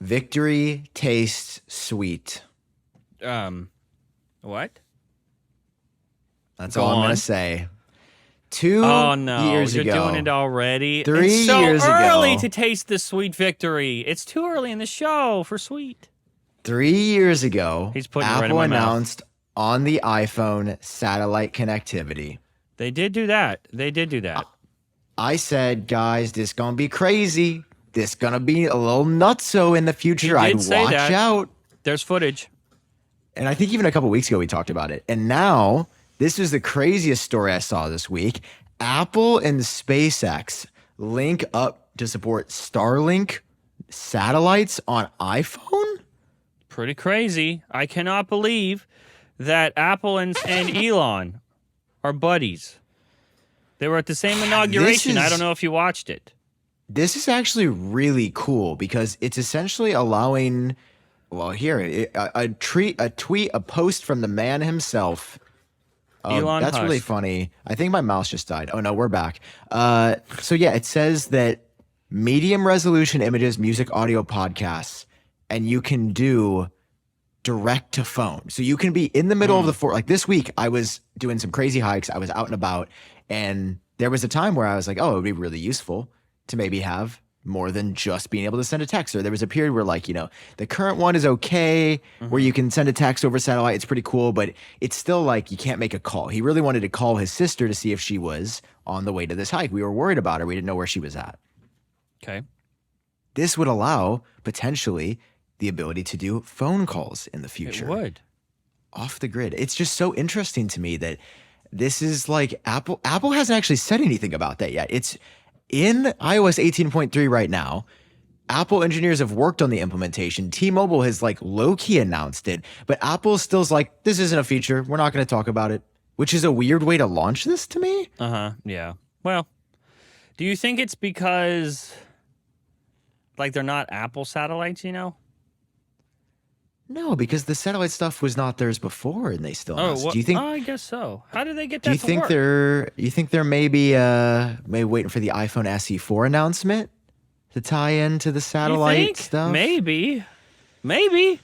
Victory tastes sweet. What? That's Go all I'm on. going to say. 2 Oh no, years you're ago. doing it already. 3 it's so years early ago. to taste the sweet victory. It's too early in the show for sweet. 3 years ago, He's putting it right in Apple my mouth. announced on the iPhone satellite connectivity. They did do that. I said, guys, this gonna be crazy. This gonna be a little nutso in the future. He did I'd say watch that. out. There's footage. And I think even a couple weeks ago we talked about it. And now this is the craziest story I saw this week. Apple and SpaceX link up to support Starlink satellites on iPhone. Pretty crazy. I cannot believe that Apple and Elon are buddies. They were at the same inauguration. I don't know if you watched it. This is actually really cool because it's essentially allowing, well, here, a post from the man himself. Elon That's Husk. really funny. I think my mouse just died. Oh, no, we're back. So, yeah, it says that medium resolution images, music, audio, podcasts, and you can do direct to phone. So you can be in the middle of the like this week, I was doing some crazy hikes. I was out and about, and there was a time where I was like, oh, it would be really useful to maybe have more than just being able to send a text. Or there was a period where, like, the current one is okay, where you can send a text over satellite. It's pretty cool, but it's still like you can't make a call. He really wanted to call his sister to see if she was on the way to this hike. We were worried about her. We didn't know where she was at. Okay. This would allow potentially the ability to do phone calls in the future. It would. Off the grid. It's just so interesting to me that this is like Apple hasn't actually said anything about that yet. It's in iOS 18.3 right now. Apple engineers have worked on the implementation. T-Mobile has like low-key announced it, but Apple still's like, this isn't a feature. We're not going to talk about it, which is a weird way to launch this to me. Yeah. Well, do you think it's because like they're not Apple satellites, No, because the satellite stuff was not theirs before, and they still announced. Well, Do you think? I guess so. How did they get that? Do you to think work? you think they're maybe waiting for the iPhone SE4 announcement to tie into the You satellite think? stuff? Maybe. I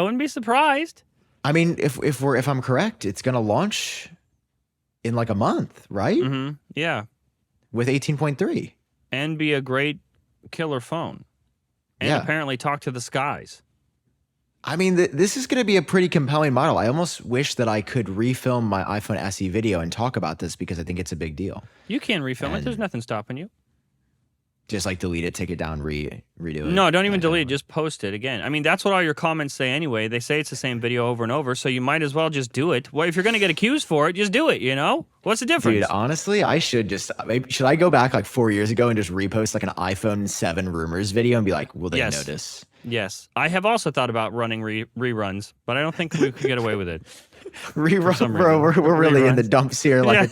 wouldn't be surprised. I mean, if I'm correct, it's gonna launch in like a month, right? Mm-hmm. Yeah, With 18.3. and be a great killer phone, and Yeah. apparently talk to the skies. I mean, this is going to be a pretty compelling model. I almost wish that I could refilm my iPhone SE video and talk about this because I think it's a big deal. You can refilm it. There's nothing stopping you. Just like delete it, take it down, redo it. No, don't even delete it. Just post it again. I mean, that's what all your comments say anyway. They say it's the same video over and over, so you might as well just do it. Well, if you're going to get accused for it, just do it, What's the difference? Dude, honestly, I should should I go back like 4 years ago and just repost like an iPhone 7 rumors video and be like, will they notice? Yes. I have also thought about running reruns, but I don't think we could get away with it. Rerun, bro. We're really in the dumps here. Like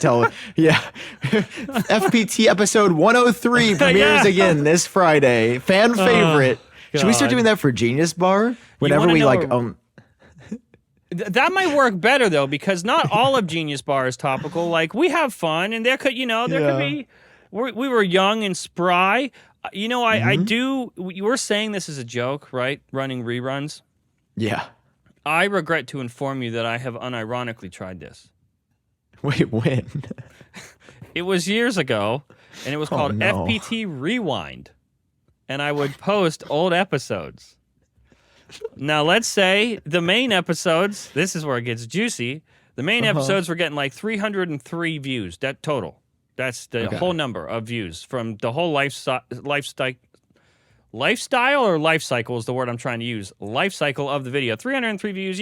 FPT episode 103 premieres again this Friday. Fan favorite. Should we start doing that for Genius Bar? Whenever we That might work better though, because not all of Genius Bar is topical. Like we have fun, and there could be. We were young and spry. I do. You were saying this is a joke, right? Running reruns. Yeah. I regret to inform you that I have unironically tried this. Wait, when? It was years ago, and it was called FPT Rewind, and I would post old episodes. Now, let's say the main episodes, this is where it gets juicy, the main episodes were getting like 303 views, that total. That's the whole number of views from the whole lifestyle or life cycle is the word I'm trying to use. Life cycle of the video. 303 views,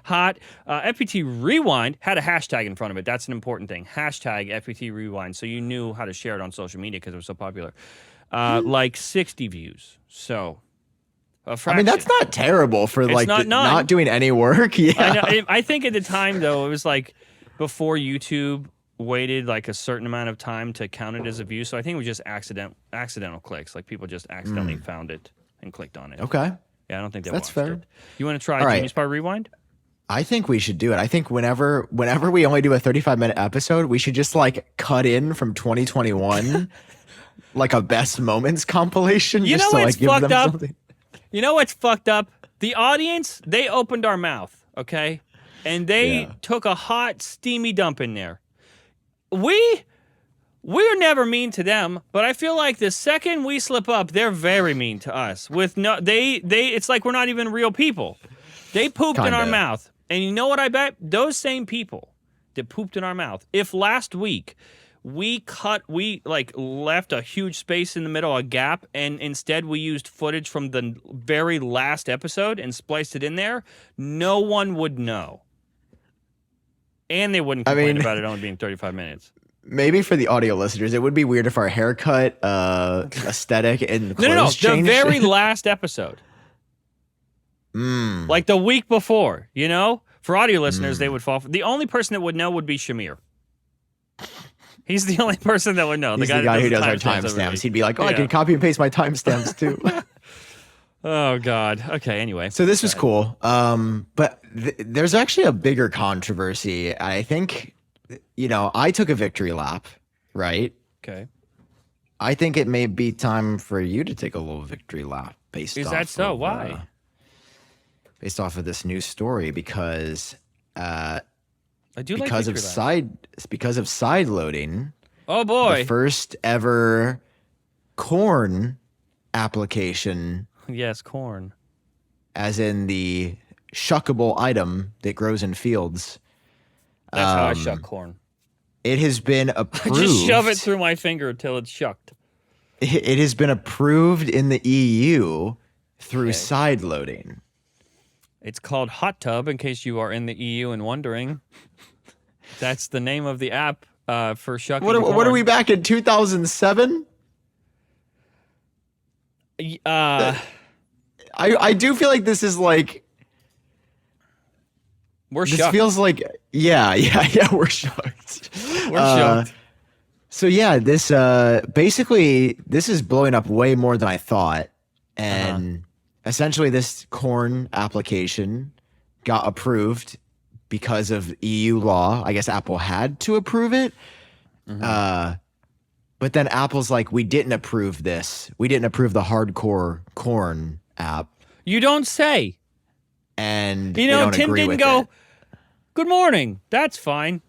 hot. FPT Rewind had a hashtag in front of it. That's an important thing. Hashtag FPT Rewind. So you knew how to share it on social media because it was so popular. Like 60 views. So a fraction. I mean, that's not terrible for not doing any work. Yeah. I think at the time, though, it was like before YouTube waited like a certain amount of time to count it as a view. So I think it was just accidental clicks. Like people just accidentally found it and clicked on it. Okay. Yeah, I don't think that's fair. It. You want to try Genius Bar Rewind? I think we should do it. I think whenever we only do a 35-minute episode, we should just like cut in from 2021 like a best moments compilation. You just know to what's like give fucked them up? something. You know what's fucked up? The audience, they opened our mouth, okay? And they took a hot, steamy dump in there. We're never mean to them, but I feel like the second we slip up, they're very mean to us. It's like we're not even real people. They pooped in our mouth. And you know what I bet? Those same people that pooped in our mouth, if last week we left a huge space in the middle, a gap, and instead we used footage from the very last episode and spliced it in there, no one would know. And they wouldn't complain about it only being 35 minutes. Maybe for the audio listeners, it would be weird if our haircut, aesthetic, and clothes No. changed. The very last episode. Like the week before, you know? For audio listeners, they would fall for. The only person that would know would be Shamir. He's the only person that would know. He's the guy who does our timestamps. He'd be like, I can copy and paste my timestamps too. Oh, God. Okay, anyway. So this was cool. But there's actually a bigger controversy. I think, I took a victory lap, right? Okay. I think it may be time for you to take a little victory lap based Is off that so? of, Why? Based off of this new story, because I do like because of side loading. Oh boy. The first ever corn application. Yes, corn. As in the shuckable item that grows in fields. That's how I shuck corn. It has been approved. Just shove it through my finger until it's shucked. It has been approved in the EU through side loading. It's called Hot Tub, in case you are in the EU and wondering. That's the name of the app for shucking corn. What are we back in 2007? I do feel like this is like... We're this shucked. feels like... Yeah, we're shucked. We're shucked. So yeah, this basically, this is blowing up way more than I thought. And essentially this corn application got approved because of EU law. I guess Apple had to approve it. But then Apple's like, we didn't approve this. We didn't approve the hardcore corn app. You don't say. And Tim didn't go, good morning. That's fine.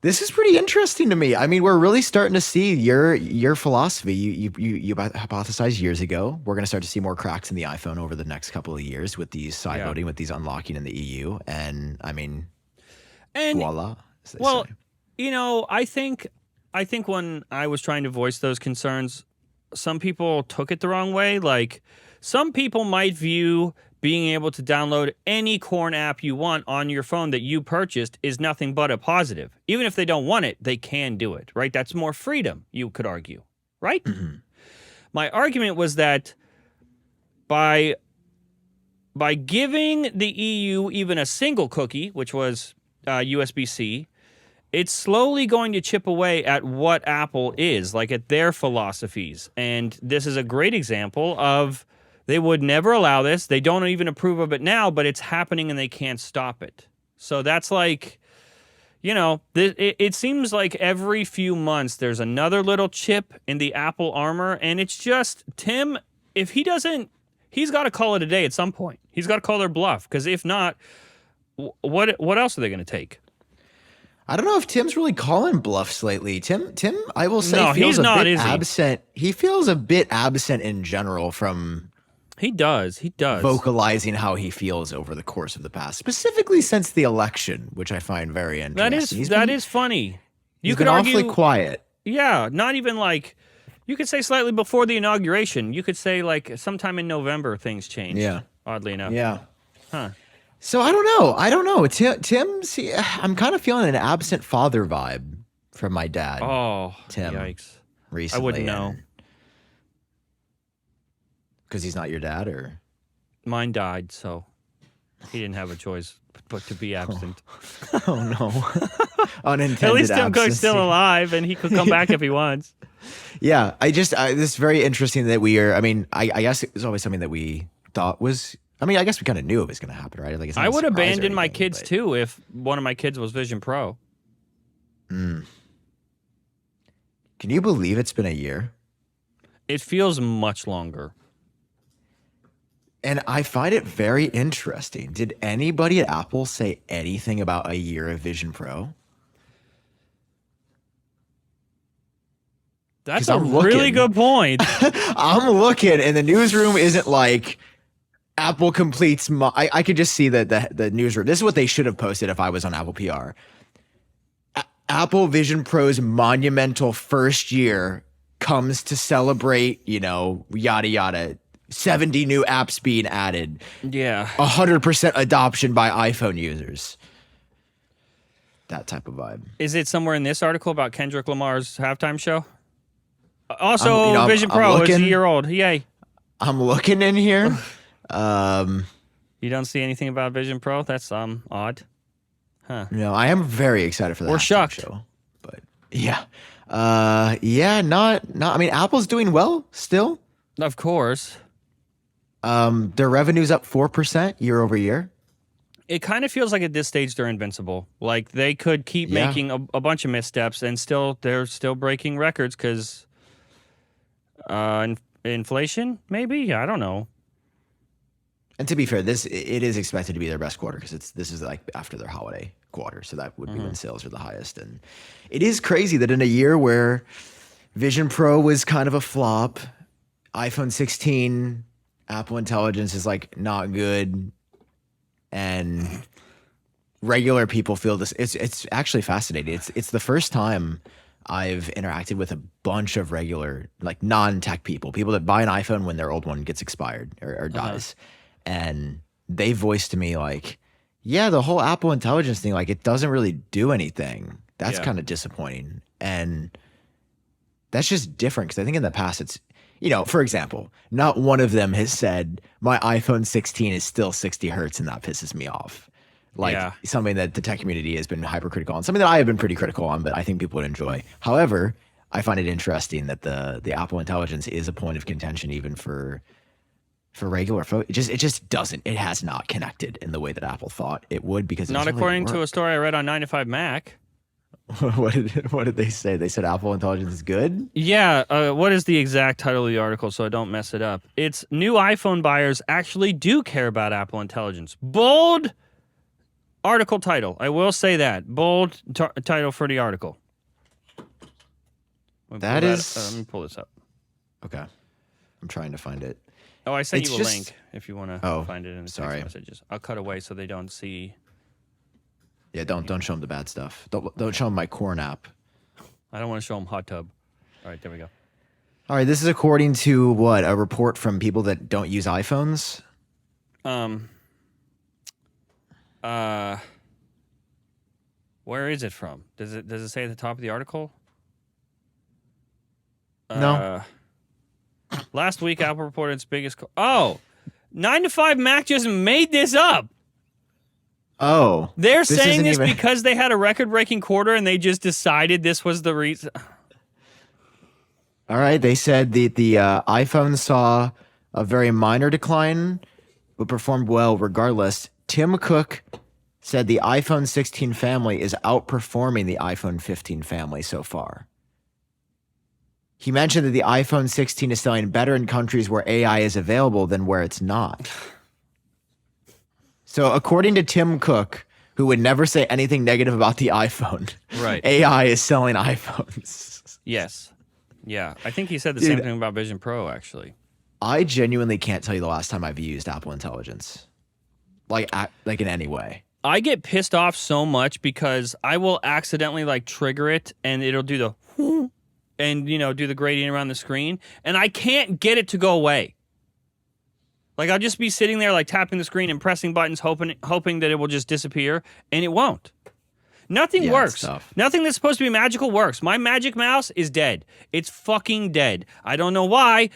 This is pretty interesting to me. I mean, we're really starting to see your philosophy. You hypothesized years ago. We're going to start to see more cracks in the iPhone over the next couple of years with these side loading, with these unlocking in the EU. And I mean, voila. Well, I think when I was trying to voice those concerns, some people took it the wrong way. Like, some people might view being able to download any corn app you want on your phone that you purchased is nothing but a positive. Even if they don't want it, they can do it, right? That's more freedom, you could argue, right? Mm-hmm. My argument was that by giving the EU even a single cookie, which was USB-C, it's slowly going to chip away at what Apple is, like at their philosophies. And this is a great example of... They would never allow this. They don't even approve of it now, but it's happening and they can't stop it. So that's like, it seems like every few months there's another little chip in the Apple armor. And it's just, Tim, if he doesn't, he's got to call it a day at some point. He's got to call their bluff. Because if not, what else are they going to take? I don't know if Tim's really calling bluffs lately. Tim, I will say, feels he's not, a bit absent. He feels a bit absent in general from... He does. Vocalizing how he feels over the course of the past, specifically since the election, which I find very interesting. That is funny. You could argue awfully quiet. Yeah, not even like, you could say slightly before the inauguration. You could say like sometime in November things changed. Yeah, oddly enough. Yeah. Huh. So I don't know. Tim's. I'm kind of feeling an absent father vibe from my dad. Oh, Tim. Yikes! Recently, I wouldn't know. Because he's not your dad, or? Mine died, so he didn't have a choice but to be absent. Oh no. Unintended At least Tim absence. Cook's still alive, and he could come back if he wants. Yeah, this is very interesting that we are, I guess it was always something that we thought was, I guess we kind of knew it was going to happen, right? Like, I would abandon my kids too if one of my kids was Vision Pro. Can you believe it's been a year? It feels much longer. And I find it very interesting. Did anybody at Apple say anything about a year of Vision Pro? That's 'Cause a I'm really looking. good point. I'm looking, and the newsroom isn't like Apple completes. I could just see the newsroom. This is what they should have posted if I was on Apple PR. Apple Vision Pro's monumental first year comes to celebrate, yada yada. 70 new apps being added. Yeah. 100% adoption by iPhone users. That type of vibe. Is it somewhere in this article about Kendrick Lamar's halftime show? Also, Vision I'm Pro is a looking. year old. Yay. I'm looking in here. You don't see anything about Vision Pro? That's odd. No, I am very excited for that. We're shocked. Show, but yeah. Not I mean, Apple's doing well still. Of course. Their revenue's up 4% year over year. It kind of feels like at this stage they're invincible. Like they could keep making a bunch of missteps and they're still breaking records because inflation, maybe? I don't know. And to be fair, it is expected to be their best quarter because this is like after their holiday quarter, so that would be when sales are the highest. And it is crazy that in a year where Vision Pro was kind of a flop, iPhone 16, Apple Intelligence is like not good, and regular people feel this. It's actually fascinating. It's the first time I've interacted with a bunch of regular, like non-tech people that buy an iPhone when their old one gets expired or dies. And they voiced to me like, yeah, the whole Apple Intelligence thing, like it doesn't really do anything. That's kind of disappointing. And that's just different because I think in the past it's, for example, not one of them has said my iPhone 16 is still 60 hertz and that pisses me off. Like something that the tech community has been hypercritical on, something that I have been pretty critical on, but I think people would enjoy. However, I find it interesting that the Apple Intelligence is a point of contention even for regular folks. It just doesn't. It has not connected in the way that Apple thought it would because not according to a story I read on 9 to 5 Mac. What did they say? They said Apple Intelligence is good? Yeah. What is the exact title of the article so I don't mess it up? It's new iPhone buyers actually do care about Apple Intelligence. Bold article title. I will say that. Bold title for the article. Let me pull this up. Okay. I'm trying to find it. Oh, I sent you a link if you want to find it in the text sorry. messages. I'll cut away so they don't see. Yeah, don't show them the bad stuff. Don't show them my corn app. I don't want to show them hot tub. All right, there we go. All right, this is according to what? A report from people that don't use iPhones? Where is it from? Does it say at the top of the article? No. Last week, Apple reported its biggest... 9 to 5 Mac just made this up. Oh. They're saying this because they had a record-breaking quarter and they just decided this was the reason. All right. They said the iPhone saw a very minor decline, but performed well regardless. Tim Cook said the iPhone 16 family is outperforming the iPhone 15 family so far. He mentioned that the iPhone 16 is selling better in countries where AI is available than where it's not. So according to Tim Cook, who would never say anything negative about the iPhone, right? AI is selling iPhones. Yes. Yeah. I think he said the same thing about Vision Pro, actually. I genuinely can't tell you the last time I've used Apple Intelligence. Like in any way. I get pissed off so much because I will accidentally trigger it and it'll do the and do the gradient around the screen and I can't get it to go away. I'll just be sitting there tapping the screen and pressing buttons hoping that it will just disappear and it won't. Nothing works. Nothing that's supposed to be magical works. My Magic Mouse is dead. It's fucking dead. I don't know why.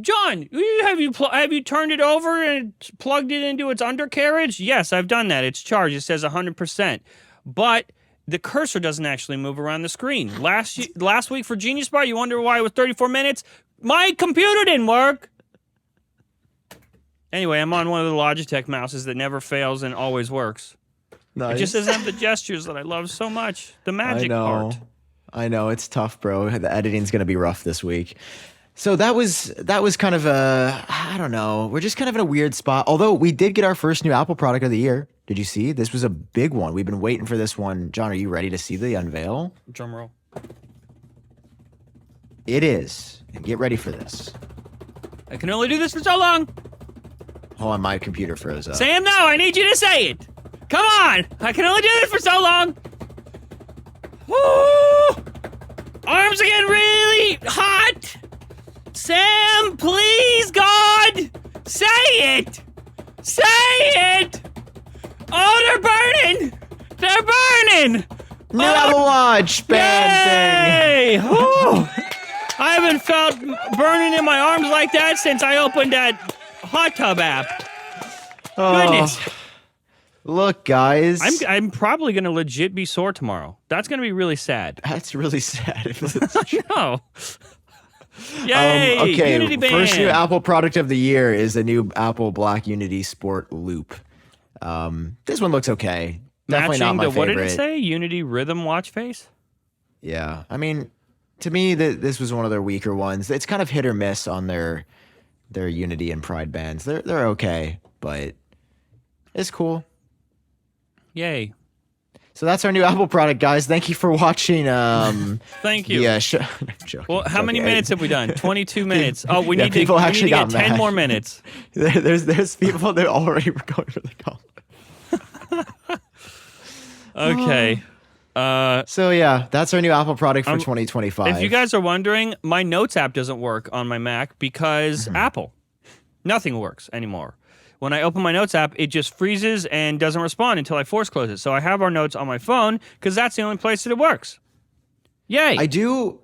John, have you turned it over and plugged it into its undercarriage? Yes, I've done that. It's charged. It says 100%. But the cursor doesn't actually move around the screen. Last week for Genius Bar, you wonder why it was 34 minutes? My computer didn't work. Anyway, I'm on one of the Logitech mouses that never fails and always works. Nice. It just doesn't have the gestures that I love so much. The magic part. I know. It's tough, bro. The editing's going to be rough this week. So that was kind of I don't know. We're just kind of in a weird spot. Although we did get our first new Apple product of the year. Did you see? This was a big one. We've been waiting for this one. John, are you ready to see the unveil? Drum roll. It is. And get ready for this. I can only do this for so long. Hold on, my computer froze up. Sam, no, I need you to say it. Come on. I can only do this for so long. Woo! Arms are getting really hot. Sam, please, God, say it. Say it. Oh, they're burning. They're burning. New Apple Watch band thing. Woo! I haven't felt burning in my arms like that since I opened that hot tub app. Goodness. Look, guys. I'm probably going to legit be sore tomorrow. That's going to be really sad. That's really sad. If it's true. No. Yay! Okay, Unity Band. first new Apple product of the year is the new Apple Black Unity Sport Loop. This one looks okay. Definitely not my favorite. What did it say? Unity Rhythm Watch Face? Yeah. I mean, to me, this was one of their weaker ones. It's kind of hit or miss on their Unity and Pride bands. They're okay, but it's cool. Yay. So that's our new Apple product, guys. Thank you for watching. Thank you. Yeah, well, how many minutes have we done? 22 minutes. Oh, we need to get 10 more minutes. There's people that already were going for the call. Okay. So yeah, that's our new Apple product for 2025. If you guys are wondering, my Notes app doesn't work on my Mac because Apple. Nothing works anymore. When I open my Notes app, it just freezes and doesn't respond until I force close it. So I have our notes on my phone because that's the only place that it works. Yay! I do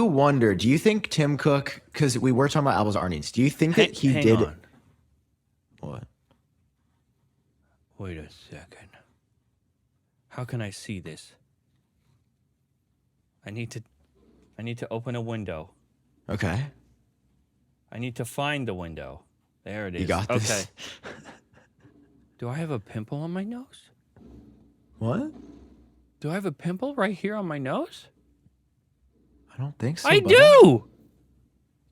wonder. Do you think Tim Cook? Because we were talking about Apple's earnings. Do you think that he did? On. What? Wait a second. How can I see this? I need to open a window. Okay. I need to find the window. There it is. You got this. Okay. Do I have a pimple on my nose? What? Do I have a pimple right here on my nose? I don't think so. I do.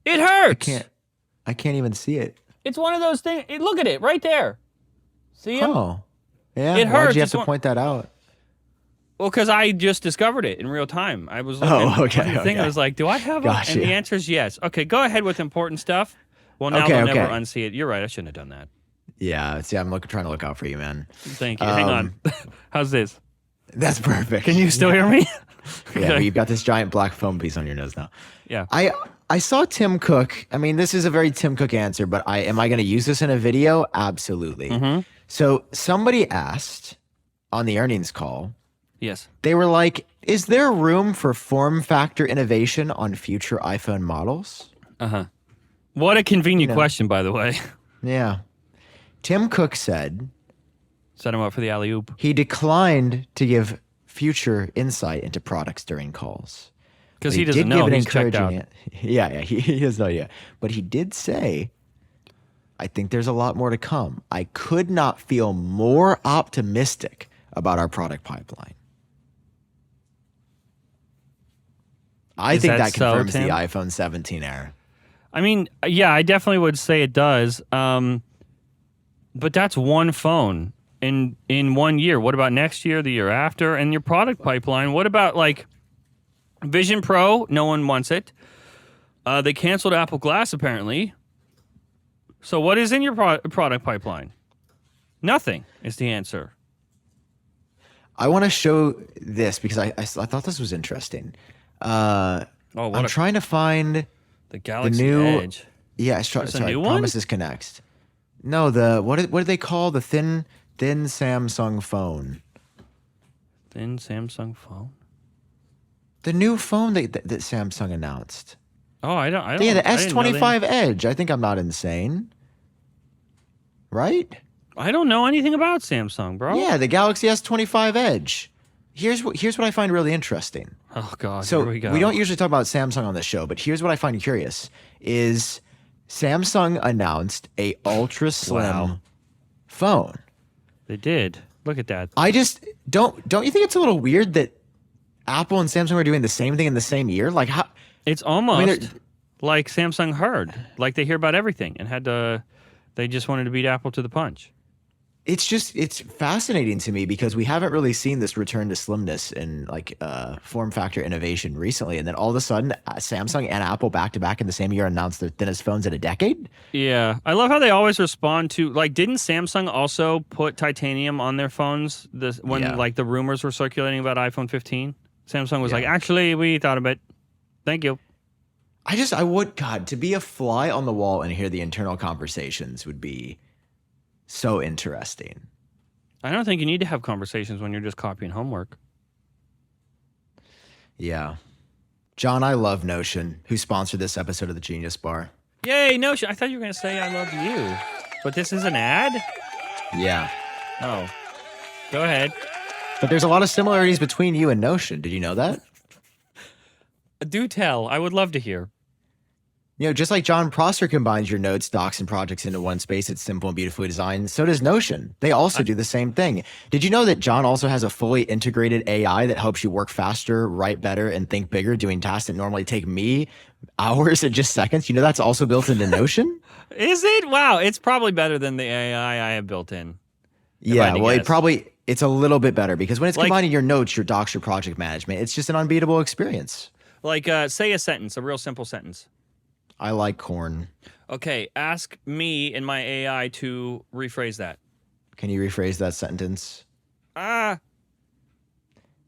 It hurts. I can't even see it. It's one of those things. Look at it right there. See it? Oh. Yeah. It hurts. Why'd you have to point that out? Well, because I just discovered it in real time. I was looking at the thing. I was like, do I have Gotcha. And the answer is yes. Okay, go ahead with important stuff. Well, now they'll never unsee it. You're right. I shouldn't have done that. Yeah. See, I'm trying to look out for you, man. Thank you. Hang on. How's this? That's perfect. Can you still hear me? Yeah, well, you've got this giant black foam piece on your nose now. Yeah. I saw Tim Cook. I mean, this is a very Tim Cook answer, but am I going to use this in a video? Absolutely. Mm-hmm. So somebody asked on the earnings call. Yes. They were like, is there room for form factor innovation on future iPhone models? Uh-huh. What a convenient question, by the way. Yeah. Tim Cook said... Set him up for the alley-oop. He declined to give future insight into products during calls. Because he doesn't know. He's checked out. Yeah, he has no idea. But he did say, I think there's a lot more to come. I could not feel more optimistic about our product pipeline. I think that confirms the iPhone 17 era. I mean, yeah, I definitely would say it does. But that's one phone in 1 year. What about next year, the year after? And your product pipeline, what about like Vision Pro? No one wants it. They canceled Apple Glass apparently. So what is in your product pipeline? Nothing is the answer. I want to show this because I thought this was interesting. I'm trying to find the Galaxy new Edge. Yeah, sorry. New one? Promises Connect. No, what do they call the thin Samsung phone? Thin Samsung phone. The new phone that Samsung announced. Oh, I don't. Yeah, the S25 Edge. I think I'm not insane, right? I don't know anything about Samsung, bro. Yeah, the Galaxy S25 Edge. Here's what I find really interesting. Oh God, so here we go. We don't usually talk about Samsung on this show, but here's what I find curious: is Samsung announced a ultra slim phone. They did. Look at that. I just don't you think it's a little weird that Apple and Samsung are doing the same thing in the same year? Like how? It's almost. Like Samsung heard. Like they hear about everything and they just wanted to beat Apple to the punch. It's fascinating to me because we haven't really seen this return to slimness and like form factor innovation recently, and then all of a sudden Samsung and Apple back to back in the same year announced their thinnest phones in a decade. Yeah, I love how they always respond to like. Didn't Samsung also put titanium on their phones when like the rumors were circulating about iPhone 15? Samsung was like, actually, we thought of it. Thank you. I would, God, to be a fly on the wall and hear the internal conversations would be so interesting. I don't think you need to have conversations when you're just copying homework. Yeah. John, I love Notion, who sponsored this episode of the Genius Bar. Yay, Notion. I thought you were going to say I love you. But this is an ad? Yeah. Oh. Go ahead. But there's a lot of similarities between you and Notion. Did you know that? Do tell. I would love to hear. You know, just like John Prosser combines your notes, docs, and projects into one space, it's simple and beautifully designed. So does Notion. They also do the same thing. Did you know that John also has a fully integrated AI that helps you work faster, write better, and think bigger, doing tasks that normally take me hours and just seconds? You know that's also built into Notion? Is it? Wow. It's probably better than the AI I have built in. Yeah, well, it's a little bit better because when it's combining your notes, your docs, your project management, it's just an unbeatable experience. Like, say a sentence, a real simple sentence. I like corn. Okay, ask me and my AI to rephrase that. Can you rephrase that sentence?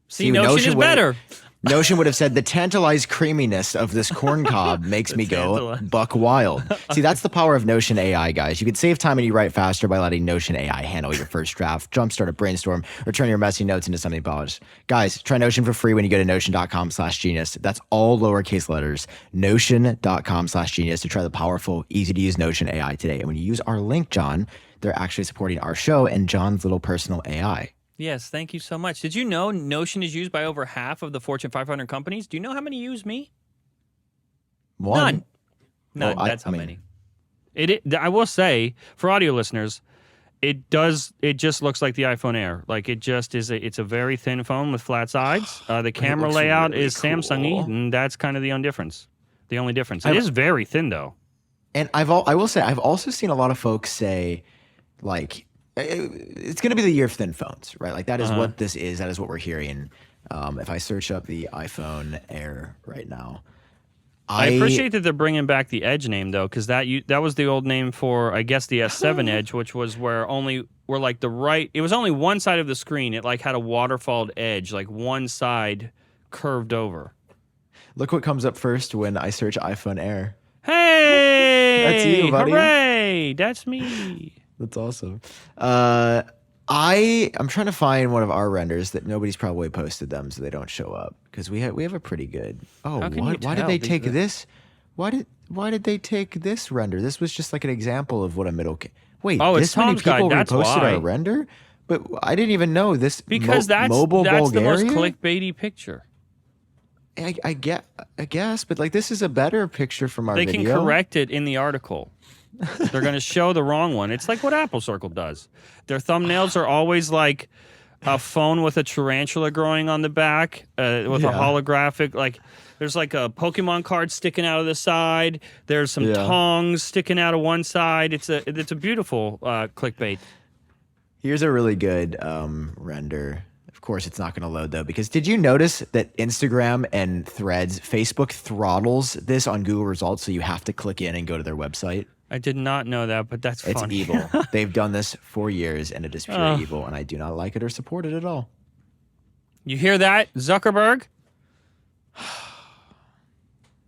See, Notion is better. Notion would have said the tantalized creaminess of this corn cob makes me go buck wild. See, that's the power of Notion AI, guys. You can save time and you write faster by letting Notion AI handle your first draft, jumpstart a brainstorm, or turn your messy notes into something polished. Guys, try Notion for free when you go to notion.com/genius. That's all lowercase letters, notion.com/genius to try the powerful, easy to use Notion AI today. And when you use our link, John, they're actually supporting our show and John's little personal AI. Yes, thank you so much. Did you know Notion is used by over half of the Fortune 500 companies? Do you know how many use me? One. None. Well, that's how many. I will say, for audio listeners, it just looks like the iPhone Air. Like it just is. It's a very thin phone with flat sides. The camera layout really is Samsung-y, and that's kind of the only difference. It is very thin, though. And I will say, I've also seen a lot of folks say, like, it's going to be the year of thin phones, right? Like that is what this is. That is what we're hearing. If I search up the iPhone Air right now, I appreciate that they're bringing back the Edge name though, because that was the old name for I guess the S7 Edge, which was it was only one side of the screen. It like had a waterfalled edge, like one side curved over. Look what comes up first when I search iPhone Air. Hey, that's you, buddy. Hooray, that's me. That's awesome. I'm trying to find one of our renders that nobody's probably posted them, so they don't show up because we have a pretty good. Oh, what? Why did they take this? Why did they take this render? This was just like an example of what a middle. Wait, this many people reposted our render, but I didn't even know this because that's mobile that's Bulgaria? The most clickbaity picture. I guess, but like this is a better picture from our video. They can correct it in the article. They're going to show the wrong one. It's like what Apple Circle does. Their thumbnails are always like a phone with a tarantula growing on the back with a holographic, like there's like a Pokemon card sticking out of the side. There's some tongs sticking out of one side. It's a beautiful clickbait. Here's a really good render. Of course, it's not going to load though, because did you notice that Instagram and Threads, Facebook throttles this on Google results, so you have to click in and go to their website? I did not know that, but that's funny. It's evil. They've done this for years, and it is pure evil, and I do not like it or support it at all. You hear that, Zuckerberg?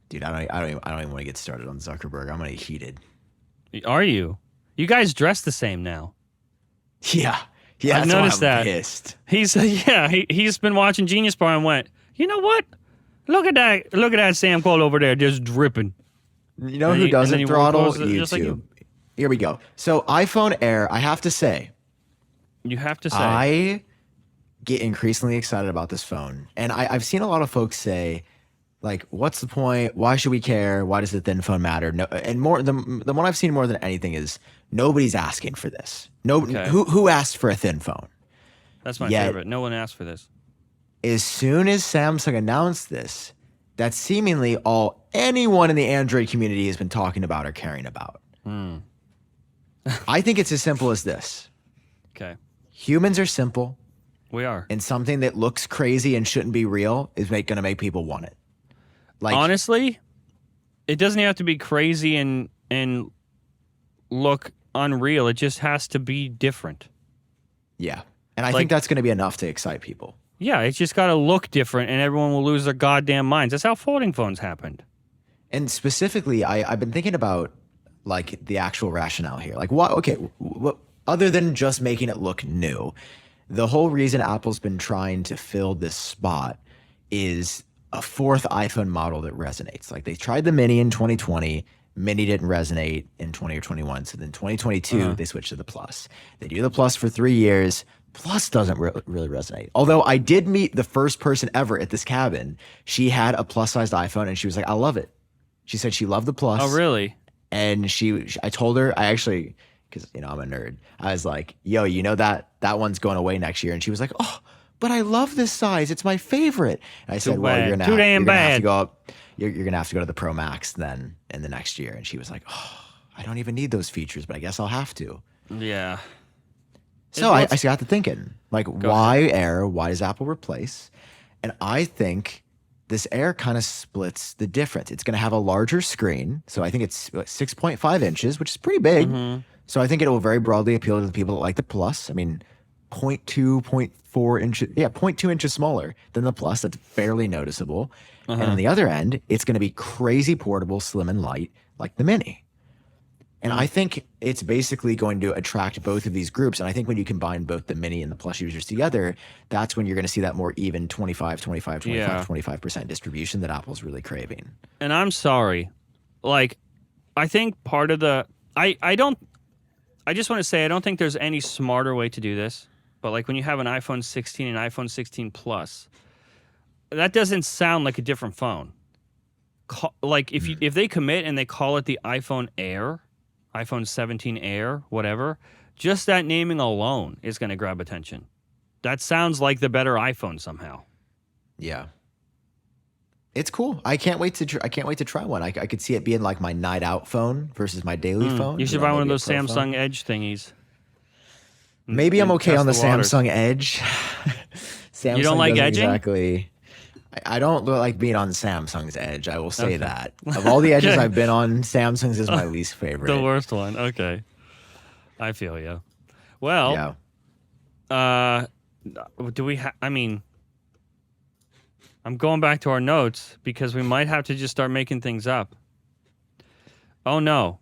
Dude, I don't even want to get started on Zuckerberg. I'm gonna get heated. Are you? You guys dress the same now. Yeah, I've noticed that. Pissed. He's been watching Genius Bar and went, you know what? Look at that Sam Kohl over there just dripping. You know who doesn't throttle? YouTube. Like Here we go. So iPhone Air, I have to say. You have to say. I get increasingly excited about this phone. And I've seen a lot of folks say, like, what's the point? Why should we care? Why does the thin phone matter? No, and more the one I've seen more than anything is nobody's asking for this. Who asked for a thin phone? That's my favorite. No one asked for this. As soon as Samsung announced this, that's seemingly all anyone in the Android community has been talking about or caring about. I think it's as simple as this. Okay. Humans are simple, We are. and something that looks crazy and shouldn't be real is going to make people want it. Like, honestly, it doesn't have to be crazy and look unreal. It just has to be different. yeah. And I think that's going to be enough to excite people. Yeah, it's just got to look different, and everyone will lose their goddamn minds. That's how folding phones happened. And specifically, I've been thinking about like the actual rationale here. Like, what? Okay, what, other than just making it look new, the whole reason Apple's been trying to fill this spot is a fourth iPhone model that resonates. Like, they tried the Mini in 2020. Mini didn't resonate in 20 or 21. So then 2022, they switched to the Plus. They do the Plus for 3 years. Plus doesn't really resonate. Although I did meet the first person ever at this cabin. She had a plus-sized iPhone, and she was like, I love it. She said she loved the Plus. Oh, really? And I told her, because, I'm a nerd. I was like, yo, that one's going away next year. And she was like, oh, but I love this size. It's my favorite. And I said, well, you're going to have to go up. You're going to have to go to the Pro Max then in the next year. And she was like, oh, I don't even need those features, but I guess I'll have to. Yeah. So I got to thinking, like, why Air? Why does Apple replace? And I think this Air kind of splits the difference. It's going to have a larger screen. So I think it's 6.5 inches, which is pretty big. So I think it will very broadly appeal to the people that like the Plus. I mean, 0.2, 0.4 inches. Yeah, 0.2 inches smaller than the Plus. That's barely noticeable. And on the other end, it's going to be crazy portable, slim and light like the Mini. And I think it's basically going to attract both of these groups. And I think when you combine both the Mini and the Plus users together, that's when you're going to see that more even 25% distribution that Apple's really craving. And I'm sorry. Like, I think part of the... I just want to say, I don't think there's any smarter way to do this. But like when you have an iPhone 16 and iPhone 16 Plus, that doesn't sound like a different phone. Like if they commit and they call it the iPhone Air, iPhone 17 Air, whatever, just that naming alone is going to grab attention. That sounds like the better iPhone somehow. Yeah. It's cool. I can't wait to try one. I could see it being like my night out phone versus my daily phone. You should buy one of those Samsung Edge thingies. Maybe I'm okay on the Samsung Edge. Samsung you don't like edging? Exactly. I don't like being on Samsung's Edge. I will say that. Of all the edges I've been on, Samsung's is my least favorite. The worst one. Okay. I feel you. Well, do we I mean, I'm going back to our notes because we might have to just start making things up. Oh, no.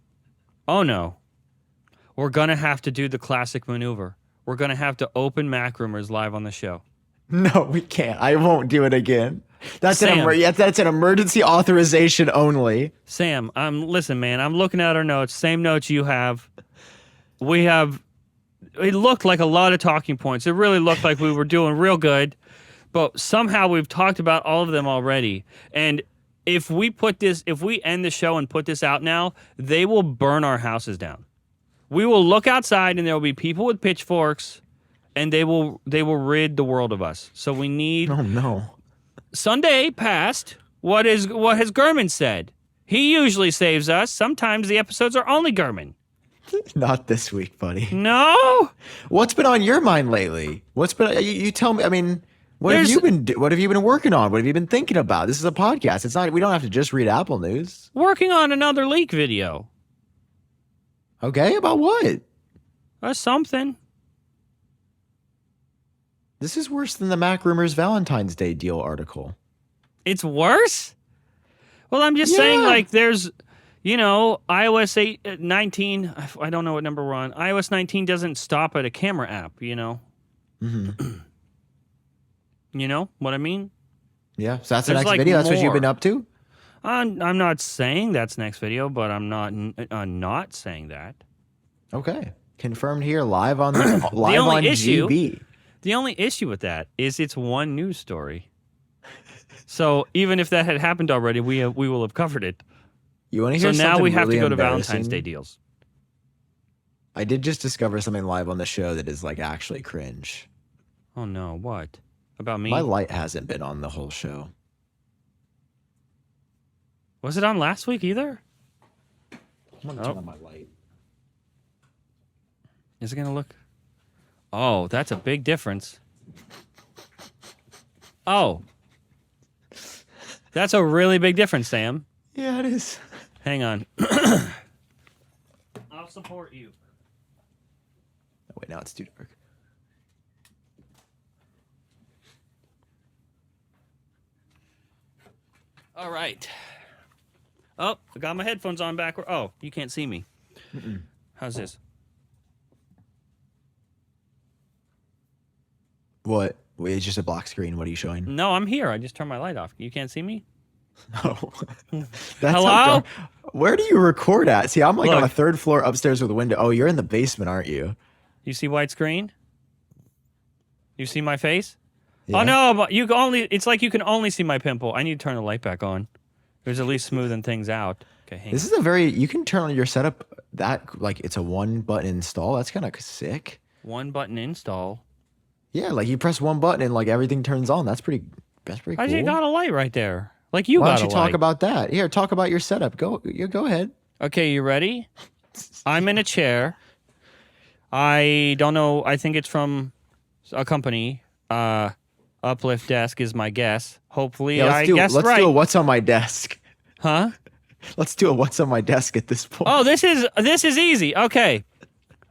We're going to have to do the classic maneuver. We're going to have to open MacRumours live on the show. No, we can't. I won't do it again. That's an emergency authorization only. Sam, listen, man. I'm looking at our notes. Same notes you have. It looked like a lot of talking points. It really looked like we were doing real good, but somehow we've talked about all of them already. And if we end the show and put this out now, they will burn our houses down. We will look outside and there will be people with pitchforks. And they will rid the world of us. So we need. Oh no! Sunday passed. What has Gurman said? He usually saves us. Sometimes the episodes are only Gurman. Not this week, buddy. No. What's been on your mind lately? You tell me? I mean, what have you been working on? What have you been thinking about? This is a podcast. It's not. We don't have to just read Apple news. Working on another leak video. Okay, about what? Something. This is worse than the MacRumours Valentine's Day deal article. It's worse? Well, I'm just saying, like, there's, iOS 19, I don't know what number we're on. iOS 19 doesn't stop at a camera app, Mm-hmm. You know what I mean? Yeah, so that's the next video? That's what you've been up to? I'm not saying that's next video, but I'm not saying that. Okay. Confirmed here, live on GB. The only issue with that is it's one news story. So even if that had happened already, we will have covered it. You want to hear something? So now we have to go to Valentine's Day deals. I did just discover something live on the show that is like actually cringe. Oh no, what? About me? My light hasn't been on the whole show. Was it on last week either? I'm gonna turn on my light. Is it gonna look? Oh, that's a big difference. Oh, that's a really big difference, Sam. Yeah, it is. Hang on. I'll support you. Oh, wait, now it's too dark. All right. Oh, I got my headphones on backward. Oh, you can't see me. How's this? What? Wait, it's just a black screen. What are you showing? No, I'm here. I just turned my light off. You can't see me? Oh. Hello? Where do you record at? See, I'm like Look. on a third floor upstairs with a window. Oh, you're in the basement, aren't you? You see white screen? You see my face? Yeah. Oh no, but you can only it's like you can only see my pimple. I need to turn the light back on. It was at least smoothing things out. Okay, hang This on. is a very, you can turn on your setup that, like, it's a one button install. That's kind of sick. One button install. Yeah, like you press one button and like everything turns on. That's pretty cool. How'd you got a light right there? Like you Why got don't you a talk light. about that? Here, talk about your setup. Go ahead. Okay, you ready? I'm in a chair. I don't know. I think it's from a company. Uplift Desk is my guess. Hopefully, Yeah, I guessed let's right. do a what's on my desk. Huh? Let's do a what's on my desk at this point. Oh, this is easy. Okay.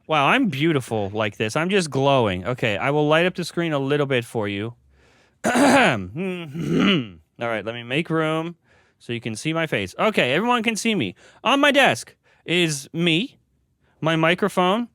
Wow, I'm beautiful like this. I'm just glowing. Okay, I will light up the screen a little bit for you. All right, let me make room so you can see my face. Okay, everyone can see me. On my desk is me, my microphone,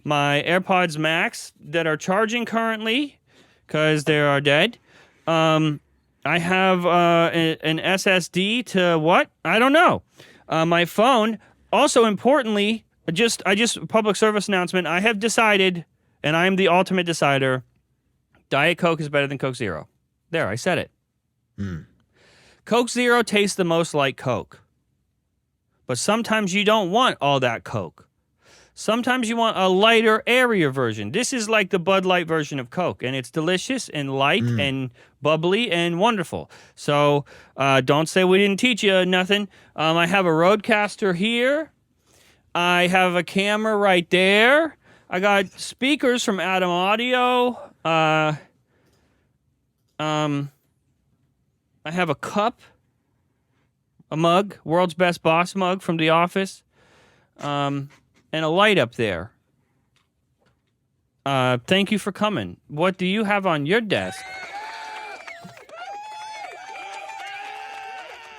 my AirPods Max that are charging currently because they are dead. I have an SSD to what? I don't know. My phone. Also, importantly, just public service announcement. I have decided, and I am the ultimate decider. Diet Coke is better than Coke Zero. There, I said it. Coke Zero tastes the most like Coke. But sometimes you don't want all that Coke. Sometimes you want a lighter, airier version. This is like the Bud Light version of Coke, and it's delicious and light and bubbly and wonderful. So don't say we didn't teach you nothing. I have a Rodecaster here. I have a camera right there. I got speakers from Adam Audio. I have a cup, a mug, world's best boss mug from The Office, and a light up there. Thank you for coming. What do you have on your desk?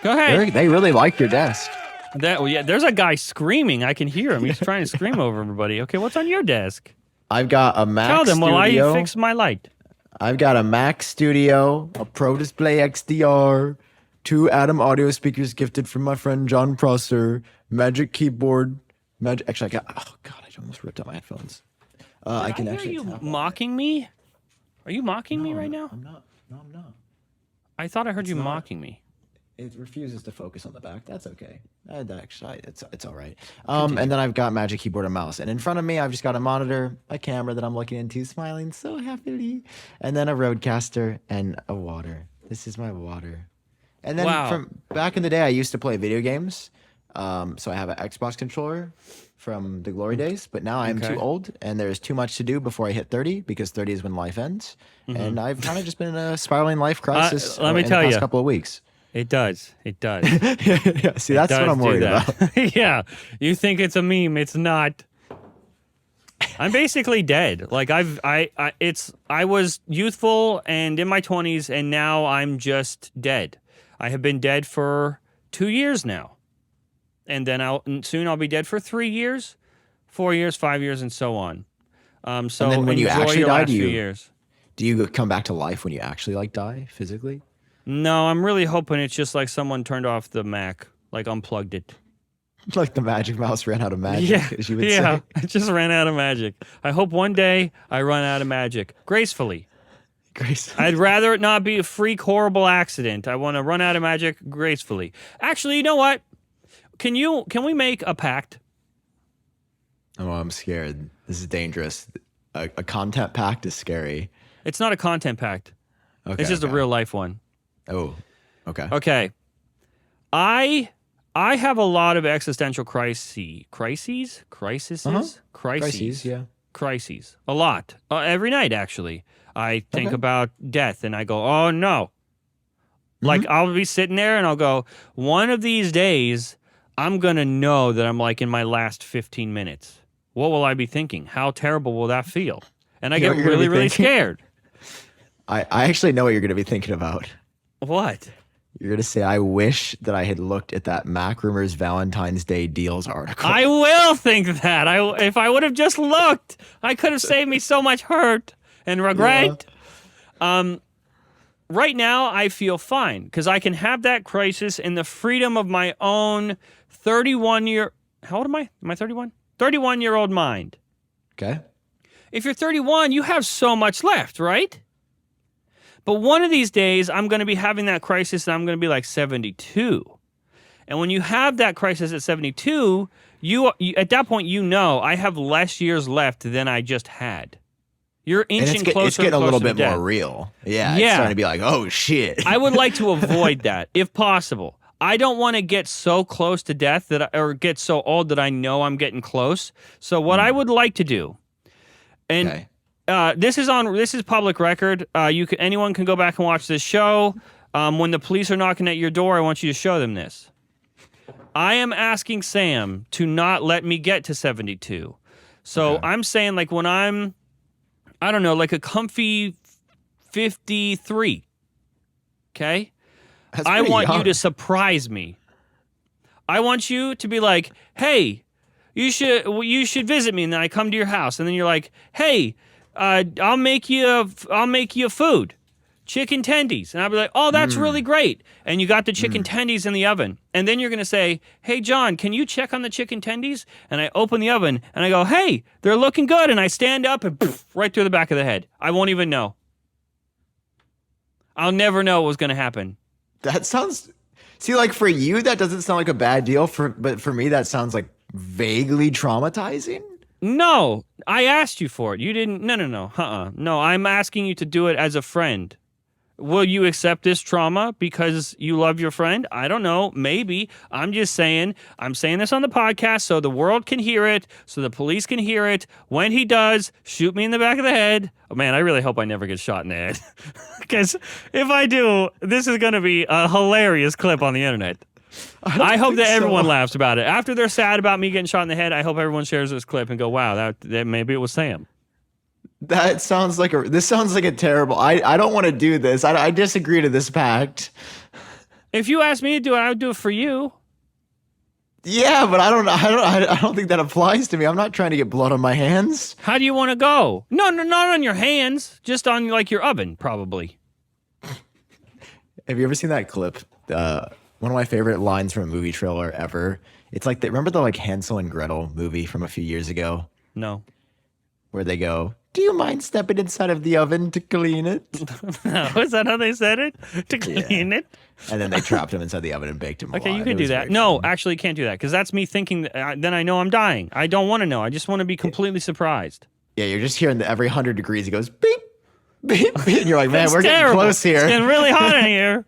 Go ahead. They really like your desk. There's a guy screaming. I can hear him. He's trying to scream over everybody. Okay, what's on your desk? I've got a Mac Tell them Studio. while I fix my light. I've got a Mac Studio, a Pro Display XDR, 2 Adam Audio speakers gifted from my friend John Prosser, Magic Keyboard. Actually, I almost ripped out my headphones. I can hear actually. you mocking me? Are you mocking me right now? I'm not. No, I'm not. I thought I heard you mocking me. It refuses to focus on the back. That's okay. It's all right. And then I've got Magic Keyboard and mouse. And in front of me, I've just got a monitor, a camera that I'm looking into, smiling so happily, and then a Rodecaster and a water. This is my water. And then from back in the day, I used to play video games. So I have an Xbox controller from the glory days, but now I'm too old and there's too much to do before I hit 30 because 30 is when life ends. And I've kind of just been in a spiraling life crisis let me in tell the past you. couple of weeks. It does. It does. Yeah, see, that's what I'm worried about. Yeah. You think it's a meme. It's not. I'm basically dead. Like I was youthful and in my 20s and now I'm just dead. I have been dead for 2 years now. And then soon I'll be dead for 3 years, 4 years, 5 years, and so on. So And then when you enjoy actually your die, last few years. do you come back to life when you actually like die physically? No, I'm really hoping it's just like someone turned off the Mac, like unplugged it. Like the magic mouse ran out of magic, Yeah, as you would yeah. say. I just ran out of magic. I hope one day I run out of magic gracefully. Grace. I'd rather it not be a freak, horrible accident. I want to run out of magic gracefully. Actually, you know what? Can we make a pact? Oh, I'm scared. This is dangerous. A content pact is scary. It's not a content pact. Okay, It's just a real life one. Oh, okay. Okay. I I have a lot of existential crises, Crises, yeah. crises. A lot. Every night, actually. I think Okay. about death and I go, oh no. Like, Mhm. I'll be sitting there and I'll go, one of these days, I'm going to know that I'm like in my last 15 minutes. What will I be thinking? How terrible will that feel? And I You know get what you're gonna really, be really thinking? scared. I actually know what you're going to be thinking about. What? You're going to say, I wish that I had looked at that MacRumours Valentine's Day deals article. I will think that. If I would have just looked, I could have saved me so much hurt and regret. Right now, I feel fine because I can have that crisis in the freedom of my own 31-year... How old am I? Am I 31? 31-year-old mind. Okay. If you're 31, you have so much left, right? But one of these days, I'm going to be having that crisis and I'm going to be like 72. And when you have that crisis at 72, you at that point, you know, I have less years left than I just had. You're inching And closer it's getting and a little closer bit to death. more real. Yeah. It's Yeah. starting to be like, oh, shit. I would like to avoid that if possible. I don't want to get so close to death or get so old that I know I'm getting close. So what I would like to do, and Okay. this is public record. Anyone can go back and watch this show. When the police are knocking at your door, I want you to show them this. I am asking Sam to not let me get to 72. So Okay. I'm saying like when I'm, I don't know, like a comfy 53. Okay? That's I pretty want you young. to surprise me. I want you to be like, hey, you should visit me, and then I come to your house, and then you're like, hey, I'll make you food, chicken tendies, and I'll be like, oh, that's really great, and you got the chicken tendies in the oven, and then you're gonna say, hey, John, can you check on the chicken tendies? And I open the oven, and I go, hey, they're looking good, and I stand up and poof, right through the back of the head. I won't even know. I'll never know what was gonna happen. That sounds. See, like for you, that doesn't sound like a bad deal. But for me, that sounds like vaguely traumatizing. No, I asked you for it. You didn't. No. No, I'm asking you to do it as a friend. Will you accept this trauma because you love your friend? I don't know. Maybe. I'm just saying. I'm saying this on the podcast so the world can hear it, so the police can hear it. When he does, shoot me in the back of the head. Oh, man, I really hope I never get shot in the head. Because if I do, this is going to be a hilarious clip on the internet. I hope that everyone laughs about it. After they're sad about me getting shot in the head, I hope everyone shares this clip and go, wow, that maybe it was Sam. This sounds like a terrible. I don't want to do this. I disagree to this pact. If you asked me to do it, I would do it for you. Yeah, but I don't think that applies to me. I'm not trying to get blood on my hands. How do you want to go? No, not on your hands. Just on like your oven, probably. Have you ever seen that clip? One of my favorite lines from a movie trailer ever. It's like remember the like Hansel and Gretel movie from a few years ago, No. where they go, "Do you mind stepping inside of the oven to clean it?" No, is that how they said it? To clean it? And then they trapped him inside the oven and baked him Okay, alive. you can It do was that. very No, fun. actually, you can't do that because that's me thinking. Then I know I'm dying. I don't want to know. I just want to be completely surprised. Yeah, you're just hearing every 100 degrees. It goes beep, beep, beep. And you're like, man, It's we're terrible. getting close here. It's getting really hot in here.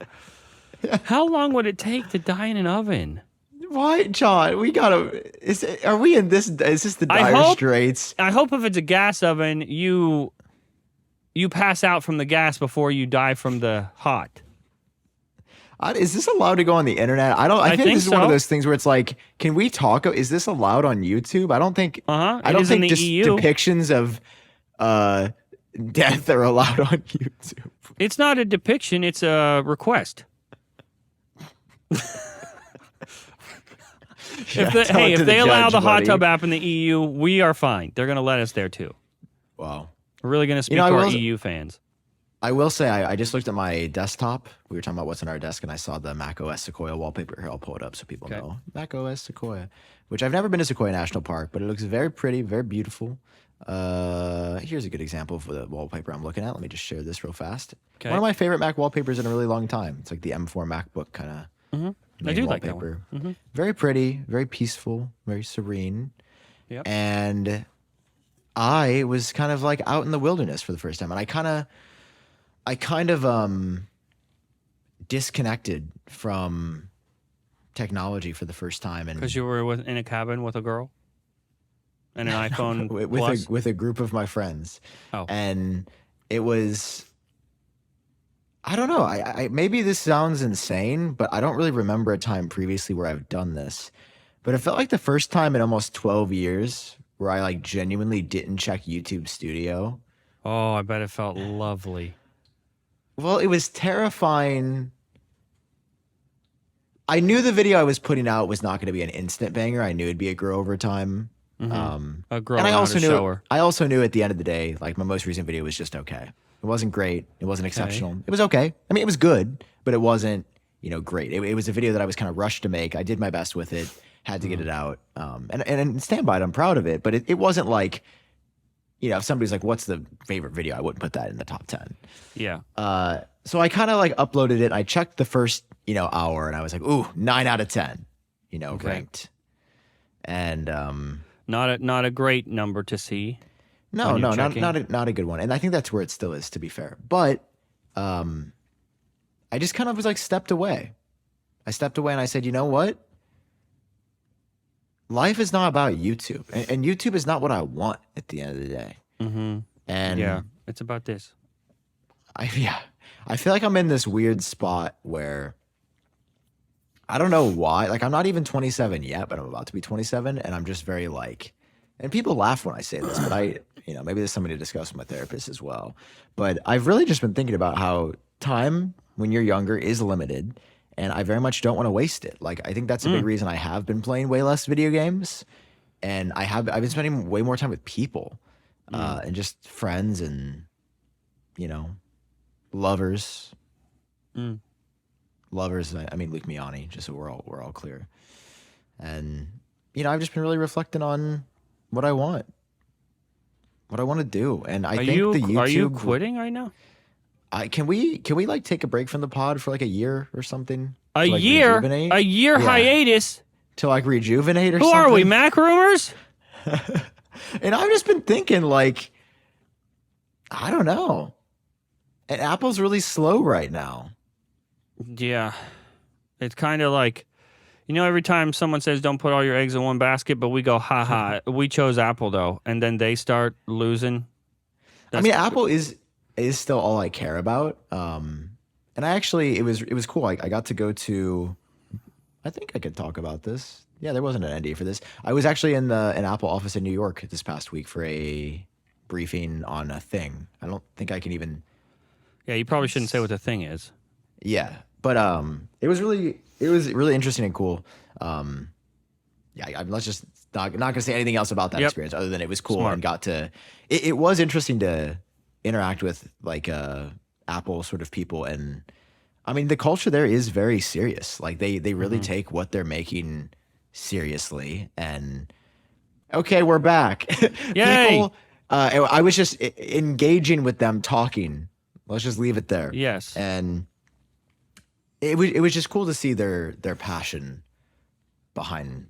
How long would it take to die in an oven? Why, John? We gotta. Are we in this? Is this the I dire hope- straits? I hope if it's a gas oven, you pass out from the gas before you die from the hot. Is this allowed to go on the internet? I think this is one of so. those things where it's like, can we talk? Is this allowed on YouTube? I don't think. Uh-huh. I It don't is in think the just EU. depictions of death are allowed on YouTube. It's not a depiction, it's a request. Yeah, tell it If to they the allow judge, the hot buddy. tub app in the EU, we are fine. They're going to let us there too. Wow. We're really going to speak know, I to our will- EU fans. I will say, I just looked at my desktop. We were talking about what's on our desk, and I saw the macOS Sequoia wallpaper. Here, I'll pull it up so people Okay. know. macOS Sequoia, which I've never been to Sequoia National Park, but it looks very pretty, very beautiful. Here's a good example of the wallpaper I'm looking at. Let me just share this real fast. Okay. One of my favorite Mac wallpapers in a really long time. It's like the M4 MacBook kind of I do like that wallpaper. one. Very pretty, very peaceful, very serene. Yep. And I was kind of like out in the wilderness for the first time, and I kind of disconnected from technology for the first time, and Because you were in a cabin with a girl and an iPhone Plus? with a group of my friends. Oh. And it was, I don't know. I maybe this sounds insane, but I don't really remember a time previously where I've done this. But it felt like the first time in almost 12 years where I like genuinely didn't check YouTube Studio. Oh, I bet it felt lovely. Well, it was terrifying. I knew the video I was putting out was not going to be an instant banger. I knew it'd be a grow over time. A girl And I also knew shower. I also knew at the end of the day, like my most recent video was just okay. It wasn't great. It wasn't exceptional. It was okay. I mean, it was good, but it wasn't, great. It was a video that I was kind of rushed to make. I did my best with it, had to get it out, and stand by it. I'm proud of it, but it wasn't like, if somebody's like, "What's the favorite video?" I wouldn't put that in the top 10. Yeah. So I kind of like uploaded it. I checked the first, hour, and I was like, "Ooh, 9 out of 10," ranked, and Not a great number to see. No, not a good one. And I think that's where it still is, to be fair. But I just kind of was like stepped away. I stepped away and I said, you know what? Life is not about YouTube. And YouTube is not what I want at the end of the day. Mm-hmm. And yeah, it's about this. I feel like I'm in this weird spot where I don't know why. Like, I'm not even 27 yet, but I'm about to be 27. And I'm just very like, and people laugh when I say this, but maybe there's something to discuss with my therapist as well. But I've really just been thinking about how time when you're younger is limited, and I very much don't want to waste it. Like, I think that's a big reason I have been playing way less video games, and I've been spending way more time with people, and just friends and, lovers. Lovers, I mean Luke Miani, just so we're all clear. And, I've just been really reflecting on what I want to do, and I think the YouTube. Are you quitting right now? Can we like take a break from the pod for like a year or something? A year hiatus to like rejuvenate or Who something? Who are we, MacRumours? And I've just been thinking, like, I don't know. And Apple's really slow right now. Yeah, it's kind of like, every time someone says don't put all your eggs in one basket, but we go, ha, we chose Apple though, and then they start losing. Apple is still all I care about. And I actually, it was cool. I got to go to, I think I could talk about this. Yeah, there wasn't an NDA for this. I was actually in an Apple office in New York this past week for a briefing on a thing. I don't think I can even. Yeah, you probably shouldn't say what the thing is. Yeah, but it was really interesting and cool. I'm let's just not gonna say anything else about that experience other than it was cool. Smart. And got to. It was interesting to interact with like Apple sort of people, and I mean the culture there is very serious. Like they really take what they're making seriously. And okay, we're back. Yay! People, I was just engaging with them, talking. Let's just leave it there. Yes, and. It was just cool to see their passion behind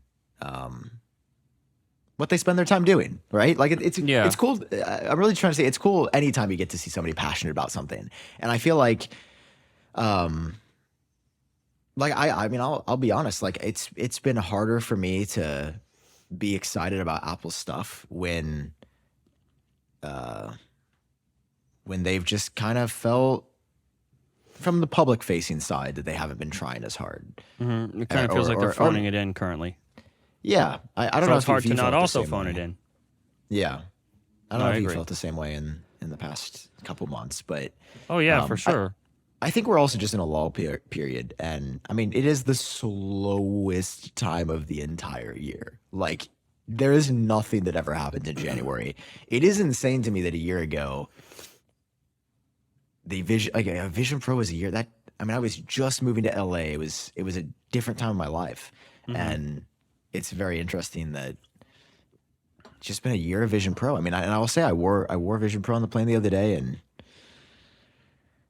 what they spend their time doing, right? Like it's cool. I'm really trying to say it's cool anytime you get to see somebody passionate about something, and I feel like, I mean I'll be honest, like it's been harder for me to be excited about Apple stuff when they've just kind of felt. From the public facing side that they haven't been trying as hard. Mm-hmm. It kind of feels like they're phoning it in currently. Yeah. I don't know it's if hard you to not felt also the same phone way. it in. Yeah. I don't know if you agree. felt the same way in the past couple months, but oh yeah, for sure. I think we're also just in a lull period. And I mean, it is the slowest time of the entire year. Like there is nothing that ever happened in January. It is insane to me that a year ago, a Vision Pro was a year that, I mean, I was just moving to LA. It was a different time of my life. And it's very interesting that it's just been a year of Vision Pro. I mean, I will say I wore Vision Pro on the plane the other day and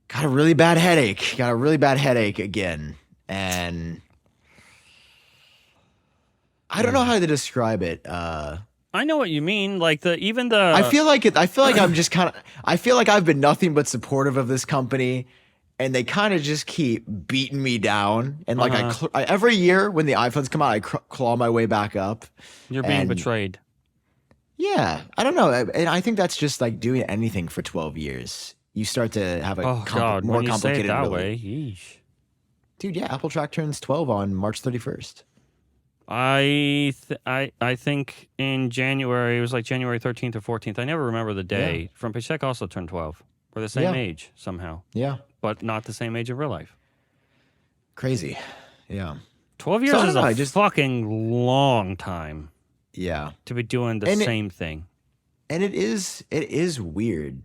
got a really bad headache again. And I don't know how to describe it. I know what you mean. Like I feel like I'm just kind of. I feel like I've been nothing but supportive of this company, and they kind of just keep beating me down. And like I every year when the iPhones come out, I claw my way back up. You're being betrayed. Yeah, I don't know, and I think that's just like doing anything for 12 years. You start to have a more when you complicated say it that way. Yeesh. Dude, yeah, Apple Track turns 12 on March 31st. I think in January, it was like January 13th or 14th. I never remember the day. Yeah. From Paycheck also turned 12. We're the same age somehow. Yeah. But not the same age in real life. Crazy. Yeah. 12 years is a fucking long time. Yeah. To be doing the same thing. And it is weird.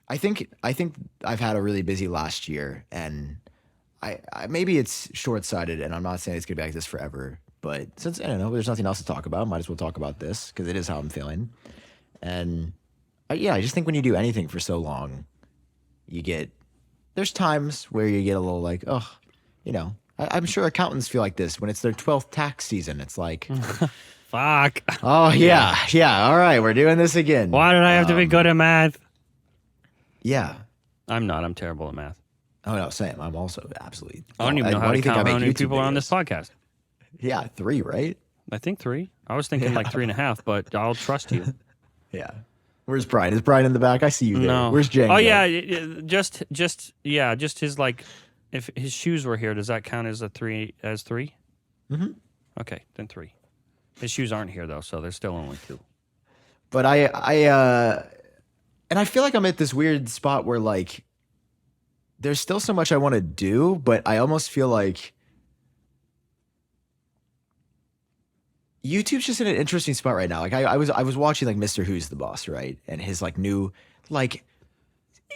I think I've had a really busy last year, and I maybe it's short-sighted, and I'm not saying it's gonna be like this forever, but since I don't know, there's nothing else to talk about, might as well talk about this because it is how I'm feeling. And I just think when you do anything for so long, there's times where you get a little like, oh, I'm sure accountants feel like this when it's their 12th tax season. It's like, fuck. Oh yeah. All right, we're doing this again. Why did I have to be good at math? Yeah, I'm not. I'm terrible at math. Oh no, Sam, I'm also absolutely. I don't even know how to count how many people are on this podcast. Yeah, 3, right? I think 3. I was thinking like 3.5, but I'll trust you. Yeah. Where's Brian? Is Brian in the back? I see you there. No. Where's Django? Oh yeah, just his like, if his shoes were here, does that count as 3? Mm-hmm. Okay, then 3. His shoes aren't here though, so there's still only 2. But and I feel like I'm at this weird spot where like there's still so much I want to do, but I almost feel like YouTube's just in an interesting spot right now. Like I was watching like Mr. Who's the Boss, right? And his like new like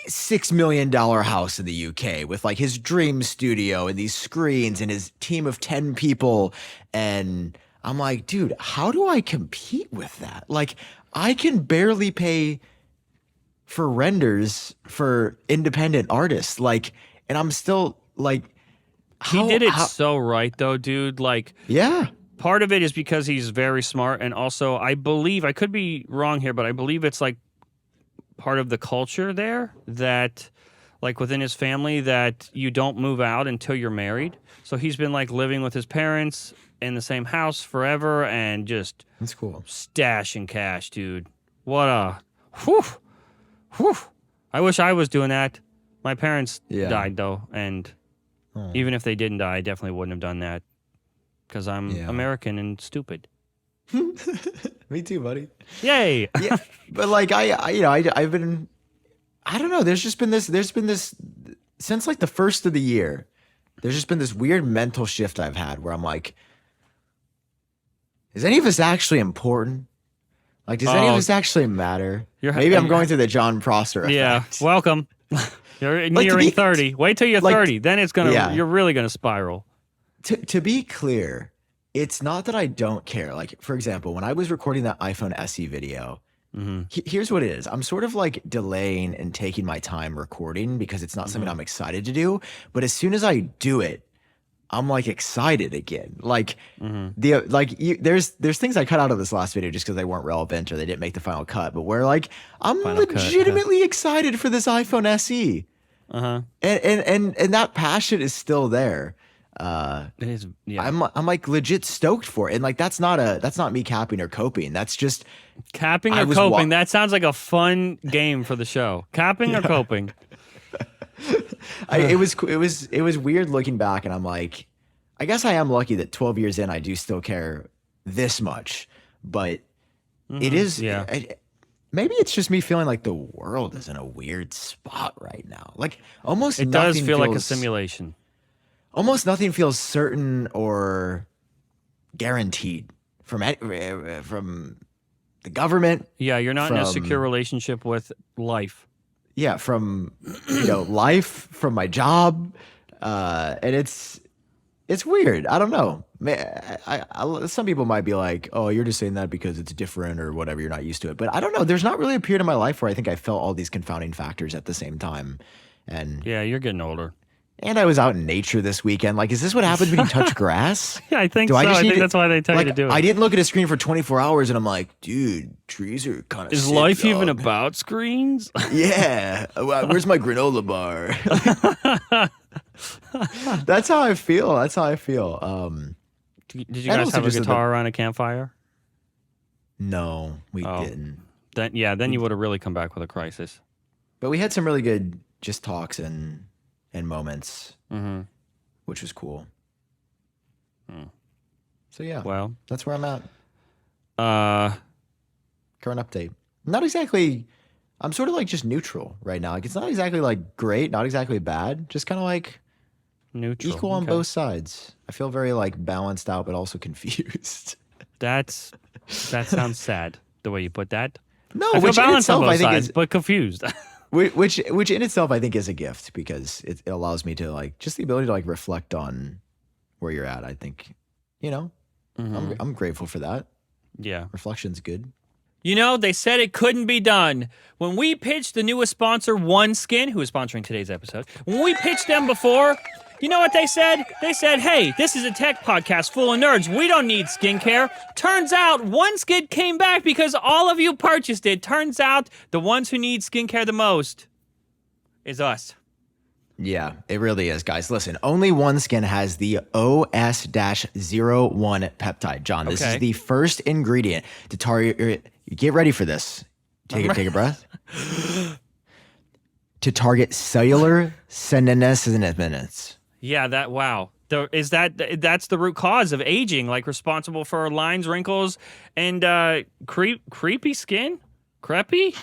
$6 million house in the UK with like his dream studio and these screens and his team of 10 people. And I'm like, dude, how do I compete with that? Like I can barely pay for renders for independent artists. Like, and I'm still like, he did it so right though, dude. Like, yeah. Part of it is because he's very smart, and also I believe, I could be wrong here, but I believe it's like part of the culture there that, like within his family, that you don't move out until you're married. So he's been like living with his parents in the same house forever and just that's cool. Stashing cash, dude. What a whew. I wish I was doing that. My parents died though, and even if they didn't die, I definitely wouldn't have done that. Because I'm American and stupid. Me too, buddy. Yay! Yeah, but like I've been, I don't know. There's been this since like the first of the year. There's just been this weird mental shift I've had where I'm like, is any of this actually important? Like, does any of this actually matter? Maybe I'm going through the John Prosser effect. Yeah, welcome. You're nearing 30. Wait till you're 30. Then it's gonna. You're really gonna spiral. To be clear, it's not that I don't care. Like, for example, when I was recording that iPhone SE video, here's what it is. I'm sort of like delaying and taking my time recording because it's not something I'm excited to do. But as soon as I do it, I'm like excited again. Like there's things I cut out of this last video just because they weren't relevant or they didn't make the final cut. But where like I'm legitimately excited for this iPhone SE. And that passion is still there. It is. Yeah. I'm like legit stoked for it, and like that's not me capping or coping. That's just capping or coping. That sounds like a fun game for the show. Capping or coping. It was weird looking back, and I'm like, I guess I am lucky that 12 years in I do still care this much, but it is. Maybe it's just me feeling like the world is in a weird spot right now. Like almost it does feel like a simulation. Almost nothing feels certain or guaranteed from the government. Yeah, you're not in a secure relationship with life. Yeah, from life, from my job, and it's weird. I don't know. Some people might be like, "Oh, you're just saying that because it's different or whatever. You're not used to it." But I don't know. There's not really a period in my life where I think I felt all these confounding factors at the same time. And yeah, you're getting older. And I was out in nature this weekend. Like, is this what happens when you touch grass? Yeah, I think Do so. I just I need think to- that's why they tell you to do it. I didn't look at a screen for 24 hours, and I'm like, dude, trees are kind of. Is sick, life even dog. about screens? Yeah. Where's my granola bar? That's how I feel. Did you And guys also have a just guitar around a campfire? No, we didn't. Then you would have really come back with a crisis. But we had some really good just talks and moments, Mm-hmm. which was cool. Hmm. So yeah, Well, that's where I'm at. uh, Current update. Not exactly. I'm sort of like just neutral right now. Like it's not exactly like great, not exactly bad. Just kind of like neutral. equal on Okay. both sides. I feel very like balanced out, but also confused. That sounds sad the way you put that. No, I feel which in balanced on itself both I think sides, is but confused. which in itself I think is a gift because it allows me to like just the ability to like reflect on where you're at. I think, Mhm. I'm grateful for that. Yeah. Reflection's good. You know, they said it couldn't be done. When we pitched the newest sponsor, OneSkin, who is sponsoring today's episode, when we pitched them before, you know what they said? They said, hey, this is a tech podcast full of nerds. We don't need skincare. Turns out OneSkin came back because all of you purchased it. Turns out the ones who need skincare the most is us. Yeah, it really is, guys. Listen, only OneSkin has the OS-01 peptide. John, this Okay. is the first ingredient to target. Get ready for this. Take a breath. To target cellular senescence. Yeah, wow. That's the root cause of aging, like responsible for lines, wrinkles, and creepy skin? Creepy?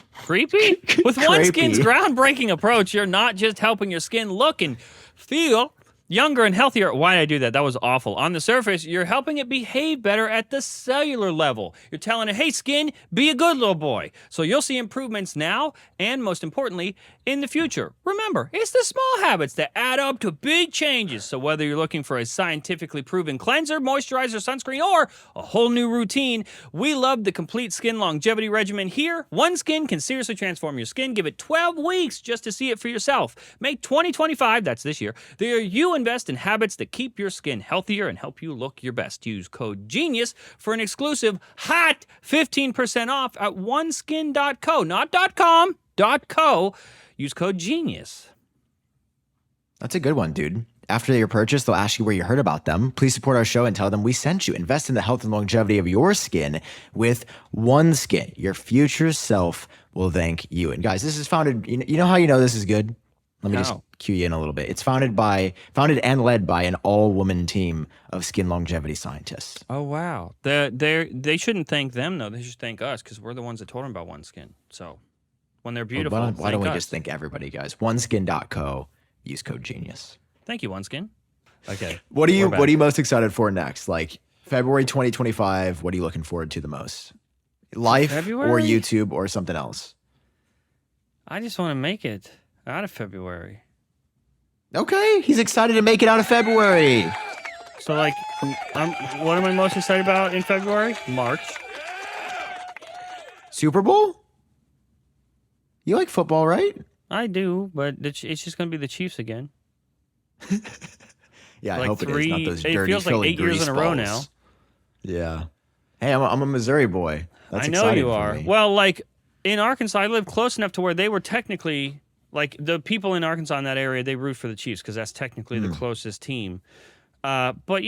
With OneSkin's groundbreaking approach, you're not just helping your skin look and feel younger and healthier. Why did I do that? That was awful. On the surface, you're helping it behave better at the cellular level. You're telling it, hey, skin, be a good little boy. So you'll see improvements now and, most importantly, in the future. Remember, it's the small habits that add up to big changes. So whether you're looking for a scientifically proven cleanser, moisturizer, sunscreen, or a whole new routine, we love the complete skin longevity regimen here. OneSkin can seriously transform your skin. Give it 12 weeks just to see it for yourself. Make 2025, that's this year, the year you invest in habits that keep your skin healthier and help you look your best. Use code GENIUS for an exclusive hot 15% off at oneskin.co, not .com, .co. Use code GENIUS. That's a good one, dude. After your purchase, they'll ask you where you heard about them. Please support our show and tell them we sent you. Invest in the health and longevity of your skin with OneSkin. Your future self will thank you. And guys, this is founded, you know how you know this is good? Let me just How? cue you in a little bit. It's founded and led by an all-woman team of skin longevity scientists. Oh, wow. They shouldn't thank them, though. They should thank us because we're the ones that told them about OneSkin. So when they're beautiful, Why don't we thank just us. thank everybody, guys? OneSkin.co. Use code GENIUS. Thank you, OneSkin. Okay. What are we're back. you most excited for next? Like February 2025, what are you looking forward to the most? Life or February? YouTube or something else? I just want to make it out of February. Okay, he's excited to make it out of February. So, like, what am I most excited about in February? March. Super Bowl? You like football, right? I do, but it's just going to be the Chiefs again. Yeah, I Like hope it is. Not those it dirty feels like Philly 8 years grease in a row balls. now. Yeah. Hey, I'm a Missouri boy. That's I know exciting you for are. me. Well, like, in Arkansas, I live close enough to where they were technically, like, the people in Arkansas in that area, they root for the Chiefs because that's technically the closest team. But,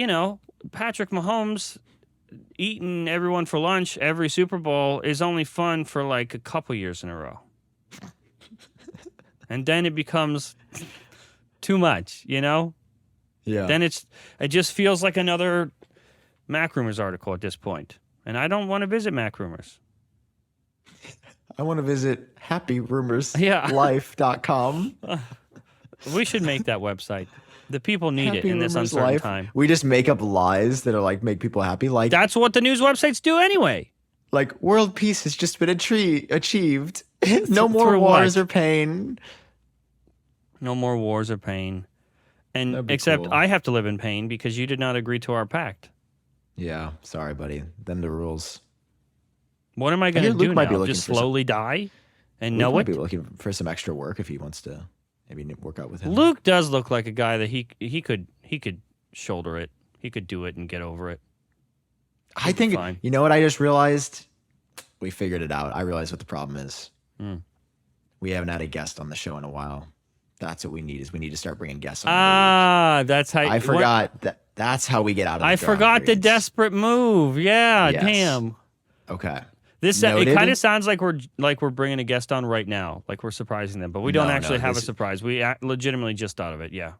Patrick Mahomes eating everyone for lunch every Super Bowl is only fun for, like, a couple years in a row. And then it becomes too much, Yeah. Then it just feels like another MacRumours article at this point. And I don't want to visit MacRumours. I want to visit Yeah. happyrumourslife.com. We should make that website. The people need it in this Happy Rumors uncertain Life. time. We just make up lies that are like make people happy. Like That's what the news websites do anyway. world peace has just been achieved. No more Through wars what? or pain. No more wars or pain. And That'd be except cool. I have to live in pain because you did not agree to our pact. Yeah, sorry, buddy. Them the rules. What am I going hear to Luke do might be now? looking Just for some- slowly die and We know might it? be looking for some extra work if he wants to Maybe work out with him. Luke does look like a guy that he could shoulder it. He could do it and get over it. I think, fine. You know what I just realized? We figured it out. I realized what the problem is. We haven't had a guest on the show in a while. That's what we need is we need to start bringing guests on. That's how I forgot that's how we get out of the I forgot the desperate move. Yeah, Yes. Damn. Okay. It kind of sounds like we're bringing a guest on right now, like we're surprising them, but we don't actually have a surprise. We legitimately just thought of it. Yeah.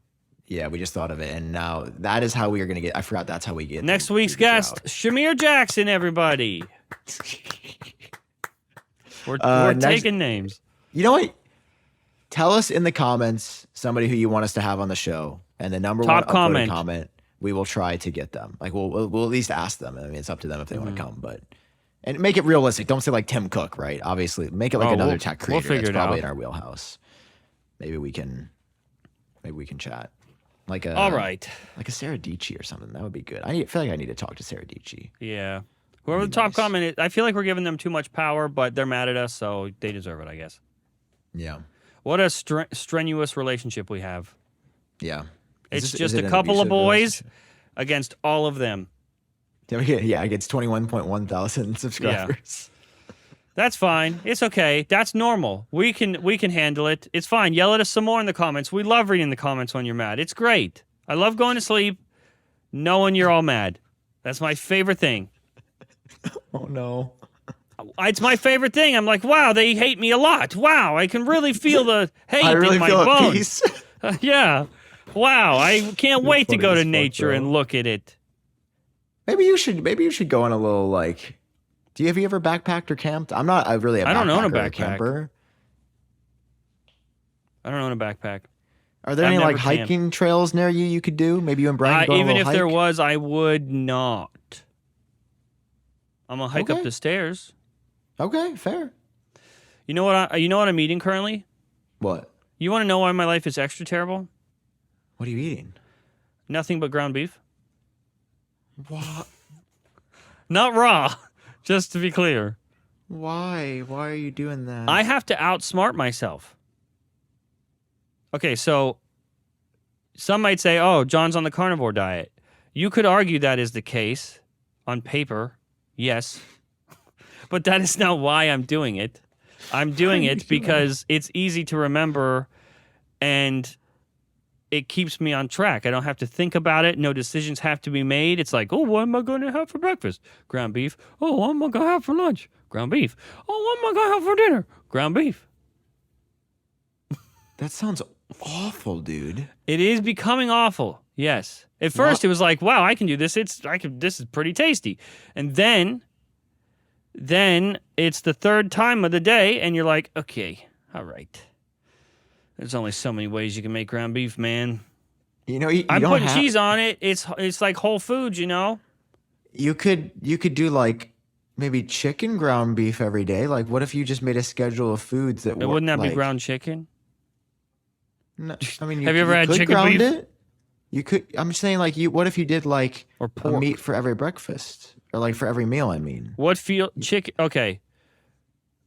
Yeah, we just thought of it, and now that is how we are going to get. I forgot that's how we get next week's guest, Shamir Jackson. Everybody, we're taking names. You know what? Tell us in the comments somebody who you want us to have on the show, and the number Top one comment. comment, we will try to get them. Like we'll at least ask them. I mean, it's up to them if they want to come, but and make it realistic. Don't say like Tim Cook, right? Obviously, make it like another tech creator. We'll figure That's it probably out. in our wheelhouse. Maybe we can chat. All right. Like a Sarah Dici or something. That would be good. I feel like I need to talk to Sarah Dici. Yeah. Whoever the top comment is, I feel like we're giving them too much power, but they're mad at us, so they deserve it, I guess. Yeah. What a strenuous relationship we have. Yeah. It's just a couple of boys against all of them. Yeah, it gets 21.1 thousand subscribers. Yeah. That's fine. It's okay. That's normal. We can handle it. It's fine. Yell at us some more in the comments. We love reading the comments when you're mad. It's great. I love going to sleep knowing you're all mad. That's my favorite thing. Oh no. It's my favorite thing. I'm like, wow, they hate me a lot. Wow, I can really feel the hate in my bones. Yeah. Wow, I can't wait to go to nature and look at it. Maybe you should go on a little like. Have you ever backpacked or camped? I'm not. I don't own a backpack. Camper. I don't own a backpack. Are there any like hiking trails near you could do? Maybe you and Brian go on a even if hike? there was, I would not. I'm gonna hike up the stairs. Okay, fair. You know what? I'm eating currently. What? You want to know why my life is extra terrible? What are you eating? Nothing but ground beef. What? Not raw. Just to be clear. Why? Why are you doing that? I have to outsmart myself. Okay, so some might say, oh, John's on the carnivore diet. You could argue that is the case on paper, yes. But that is not why I'm doing it. I'm doing it because it's easy to remember and it keeps me on track. I don't have to think about it. No decisions have to be made. It's like, oh, what am I going to have for breakfast? Ground beef. Oh, what am I going to have for lunch? Ground beef. Oh, what am I going to have for dinner? Ground beef. That sounds awful, dude. It is becoming awful. Yes. At first, it was like, wow, I can do this. This is pretty tasty. And then it's the third time of the day, and you're like, okay, all right. There's only so many ways you can make ground beef, man. You know, I'm putting cheese on it. It's like Whole Foods, you know. You could do like maybe chicken ground beef every day. Like, what if you just made a schedule of foods that wouldn't that be ground chicken? No, I mean, have you ever had chicken beef? It? You could. I'm saying like what if you did like or pork. A meat for every breakfast or like for every meal? I mean, chicken? Okay,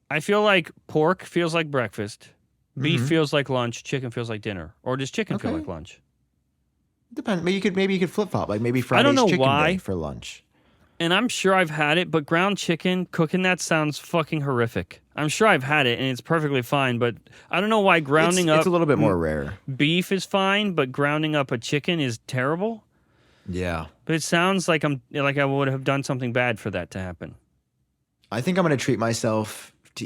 I feel like pork feels like breakfast. Beef feels like lunch. Chicken feels like dinner. Or does chicken feel like lunch? Depends. Maybe you could flip flop. Like maybe Friday's chicken day for lunch. And I'm sure I've had it, but ground chicken, cooking that sounds fucking horrific. I'm sure I've had it and it's perfectly fine, but I don't know why grounding up. It's a little bit more rare. Beef is fine, but grounding up a chicken is terrible. Yeah. But it sounds like I would have done something bad for that to happen. I think I'm gonna treat myself to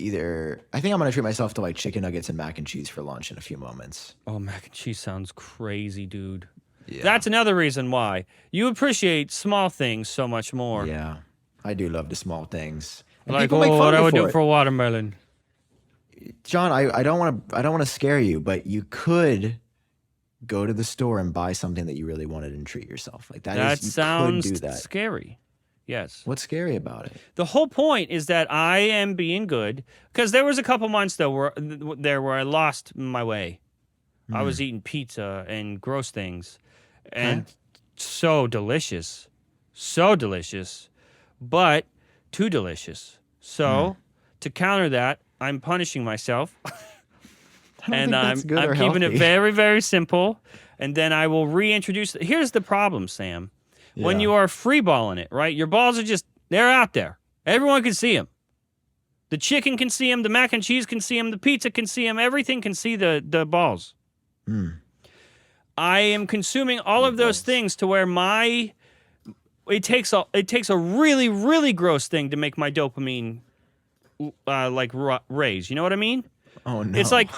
like chicken nuggets and mac and cheese for lunch in a few moments. Oh, mac and cheese sounds crazy, dude. Yeah. That's another reason why you appreciate small things so much more. Yeah, I do love the small things. And like, what I would do for watermelon. John, I don't want to scare you, but you could go to the store and buy something that you really wanted and treat yourself. Like that sounds could do that. Scary. Yes. What's scary about it? The whole point is that I am being good because there was a couple months though where I lost my way. I was eating pizza and gross things, and so delicious, but too delicious. So to counter that, I'm punishing myself. I don't think that's good I'm or keeping it healthy. very, very simple. And then I will reintroduce. Here's the problem, Sam. When Yeah. you are freeballing it, right? Your balls are they're out there. Everyone can see them. The chicken can see them. The mac and cheese can see them. The pizza can see them. Everything can see the balls. I am consuming all of those things to where it takes a really, really gross thing to make my dopamine raise. You know what I mean? Oh no. It's like,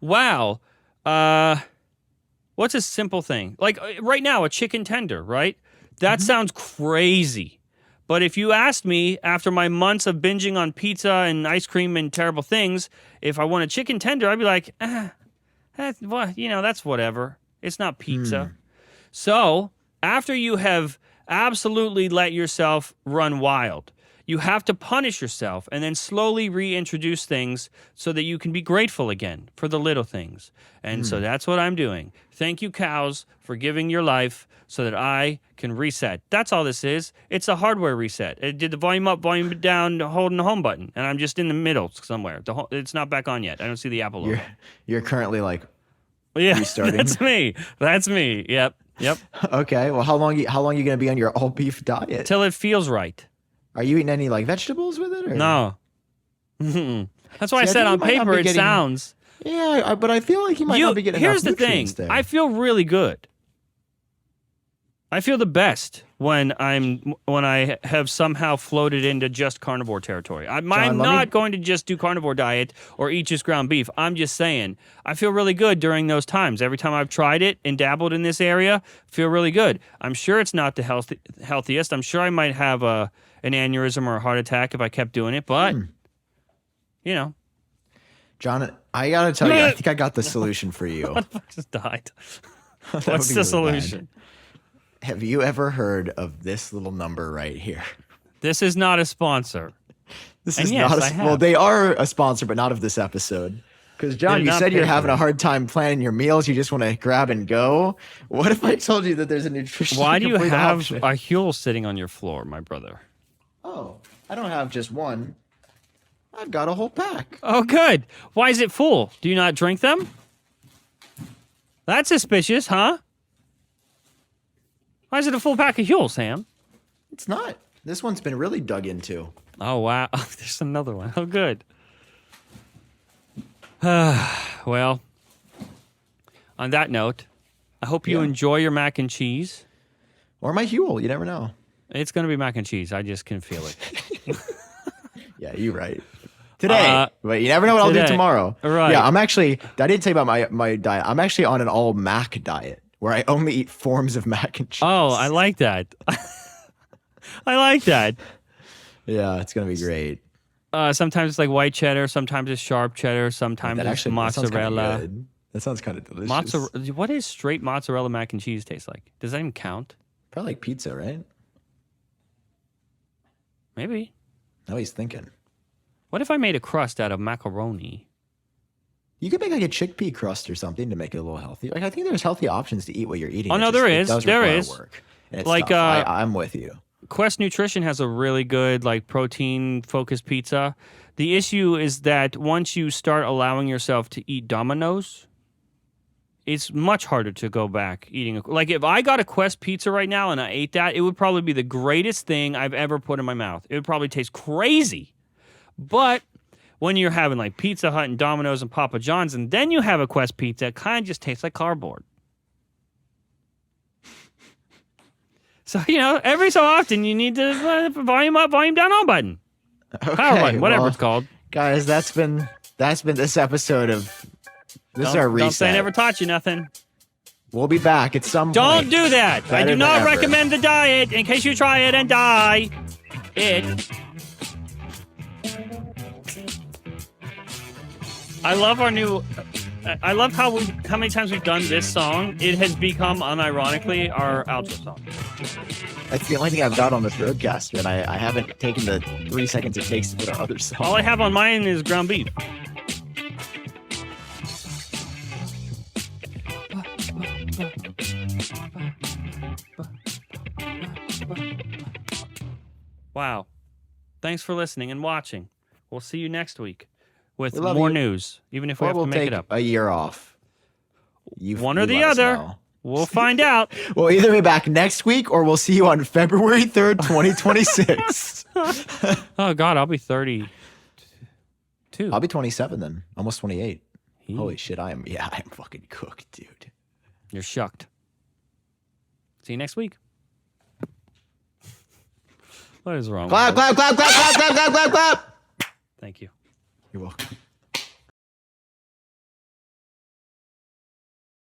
wow, what's a simple thing? Like right now, a chicken tender, right? That sounds crazy. But if you asked me after my months of binging on pizza and ice cream and terrible things, if I want a chicken tender, I'd be like, that's whatever. It's not pizza. So after you have absolutely let yourself run wild, you have to punish yourself and then slowly reintroduce things so that you can be grateful again for the little things. And so that's what I'm doing. Thank you, cows, for giving your life so that I can reset. That's all this is. It's a hardware reset. It did the volume up, volume down, holding the home button. And I'm just in the middle somewhere. It's not back on yet. I don't see the Apple logo. You're currently like restarting. That's me. Yep. Okay. Well, how long you gonna be on your all beef diet? Till it feels right. Are you eating any like vegetables with it? Or? No. That's why I See, I said think on you might not paper be it getting- sounds. Yeah, but I feel like you might not be getting Here's enough the thing. nutrients there. I feel really good. I feel the best when I have somehow floated into just carnivore territory. I'm not going to just do carnivore diet or eat just ground beef. I'm just saying I feel really good during those times. Every time I've tried it and dabbled in this area, feel really good. I'm sure it's not the healthiest. I'm sure I might have an aneurysm or a heart attack if I kept doing it, but you know. Jon, I gotta tell you, I think I got the solution for you. What the fuck just died? That What's would be the really solution? bad. Have you ever heard of this little number right here? This is not a sponsor. This And is yes, not I a have. well. They are a sponsor, but not of this episode. Because Jon, They're you not said you're paid having for a it. hard time planning your meals. You just want to grab and go. What if I told you that there's a nutrition? Why do you complete have option? a Huel sitting on your floor, my brother? Oh, I don't have just one. I've got a whole pack. Oh, good. Why is it full? Do you not drink them? That's suspicious, huh? Why is it a full pack of Huel, Sam? It's not. This one's been really dug into. Oh, wow. There's another one. Oh, good. Well, on that note, I hope you Yeah. enjoy your mac and cheese. Or my Huel. You never know. It's going to be mac and cheese. I just can feel it. Yeah, you're right. Today. But you never know what I'll today. do tomorrow. Right. Yeah, I didn't tell you about my diet. I'm actually on an all mac diet where I only eat forms of mac and cheese. Oh, I like that. I like that. Yeah, it's going to be great. Sometimes it's like white cheddar. Sometimes it's sharp cheddar. Sometimes That it's actually that sounds kinda mozzarella. good. That sounds kind of delicious. Mozzarella. What does straight mozzarella mac and cheese taste like? Does that even count? Probably like pizza, right? Maybe. Now he's thinking. What if I made a crust out of macaroni? You could make like a chickpea crust or something to make it a little healthy. Like I think there's healthy options to eat what you're eating. Oh, no, It there it is. does There require is. Work. And it's Like, tough. I'm with you. Quest Nutrition has a really good like protein focused pizza. The issue is that once you start allowing yourself to eat Domino's, it's much harder to go back eating. Like if I got a Quest pizza right now and I ate that, it would probably be the greatest thing I've ever put in my mouth. It would probably taste crazy. But when you're having like Pizza Hut and Domino's and Papa John's and then you have a Quest pizza, it kind of just tastes like cardboard. So, every so often you need to volume up, volume down on button. Power button, whatever well, it's called. Guys, that's been this episode of this is our reset. Don't say I never taught you nothing. We'll be back at some Don't point. do that. I Better do than not ever. recommend the diet in case you try it and die. I love our new. I love how many times we've done this song. It has become unironically our outro song. That's the only thing I've got on this roadcaster, and I haven't taken the 3 seconds it takes to put our other song. All I have on mine is ground beef. Wow. Thanks for listening and watching. We'll see you next week with We love more you. news, even if we Or have we'll to make take it up. a year off. One or the let us other. know. We'll find out. We'll either be back next week or we'll see you on February 3rd, 2026. Oh, God, I'll be 32. I'll be 27 then. Almost 28. He- Holy shit, I am fucking cooked, dude. You're shucked. See you next week. What is wrong Clap, with us? clap, clap, clap, clap, clap, clap, clap, clap. Thank you. You're welcome.